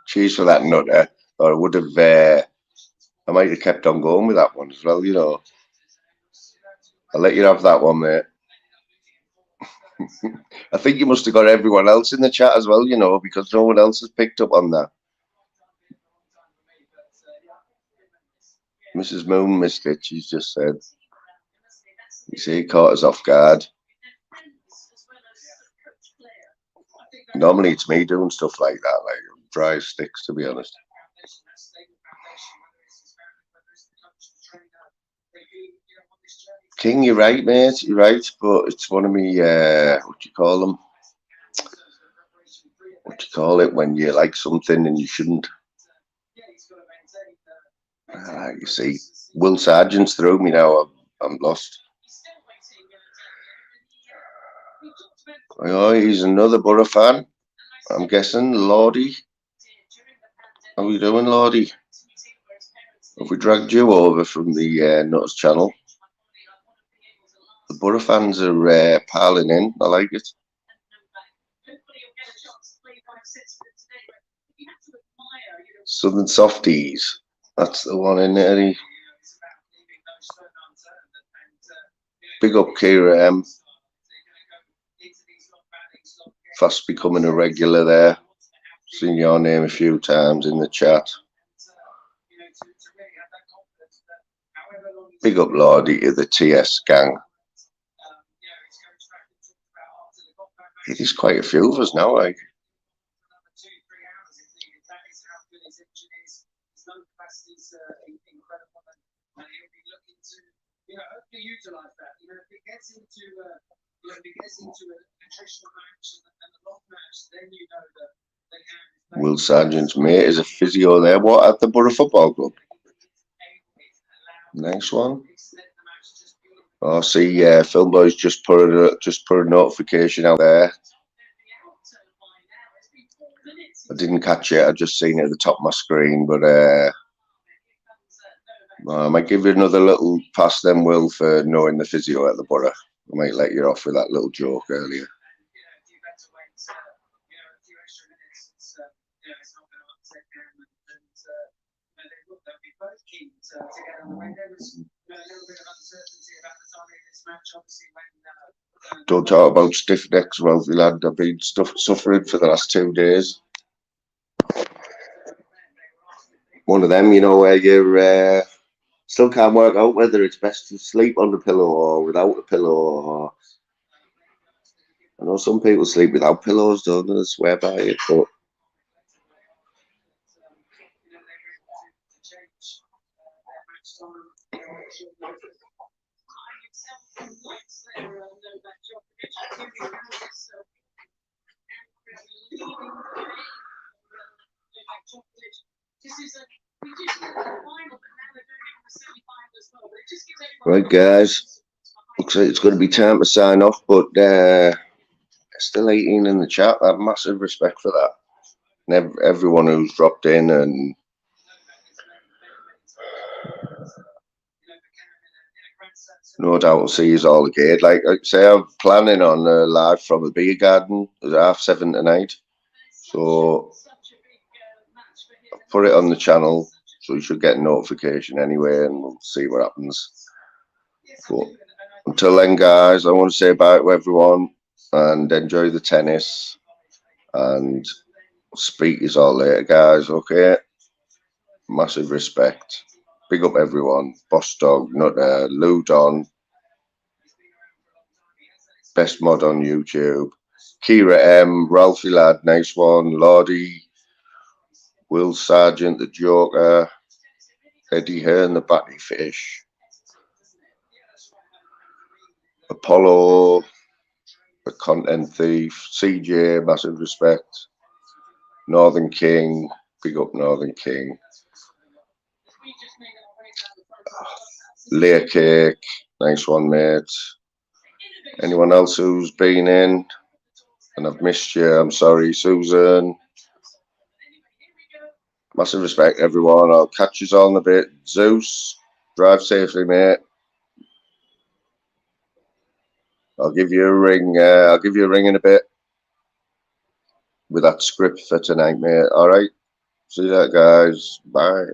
Cheers for that, Nutter. Or I would have, I might have kept on going with that one as well, you know. I'll let you have that one, mate. I think you must have got everyone else in the chat as well, you know, because no one else has picked up on that. Mrs. Moon missed it, she's just said. You see, caught us off guard. Normally it's me doing stuff like that, like dry sticks, to be honest. King, you're right, mate, you're right, but it's one of me, what do you call them? What do you call it when you like something and you shouldn't? You see, Will Sargent's through me now, I'm lost. Oh, he's another Borough fan, I'm guessing. Lordy. How are you doing, Lordy? Have we dragged you over from the Nutters channel? The Borough fans are piling in. I like it. Southern Softies. That's the one in there. Big up, Kira M. Fast becoming a regular there. Seen your name a few times in the chat. Big up, Lordy, to the TS gang. It is quite a few of us now, like. Will Sargent's mate is a physio there. What, at the Borough Football Club? Next one. Oh, see, Film Boys just put a notification out there. I didn't catch it. I just seen it at the top of my screen, but I might give you another little pass then, Will, for knowing the physio at the Borough. I might let you off with that little joke earlier. Don't talk about stiff necks, wealthy lad. I've been suffering for the last 2 days. One of them, you know, where you still can't work out whether it's best to sleep on the pillow or without a pillow. Or I know some people sleep without pillows, don't they? I swear by it, but right, guys, looks like it's going to be time to sign off, but still 18 in the chat. I have massive respect for that. And everyone who's dropped in, and no doubt we'll see you all again. Like I say, I'm planning on live from the beer garden at 7:30 tonight. So I'll put it on the channel, so you should get a notification anyway, and we'll see what happens. But until then, guys, I want to say bye to everyone and enjoy the tennis, and speak to you all later, guys. Okay, massive respect. Big up everyone. Boss Dog, Nutter, Lou Don, Best Mod on YouTube, Kira M, Ralphie Lad, nice one, Lordy, Will Sargent, the Joker, Eddie Hearn, the Batty Fish, Apollo, the Content Thief, CJ, massive respect, Northern King, big up Northern King, Layer Cake, nice one, mate. Anyone else who's been in and I've missed you, I'm sorry. Susan, massive respect, everyone. I'll catch you all in a bit. Zeus, drive safely, mate. I'll give you a ring. I'll give you a ring in a bit with that script for tonight, mate. All right. See you later, guys. Bye.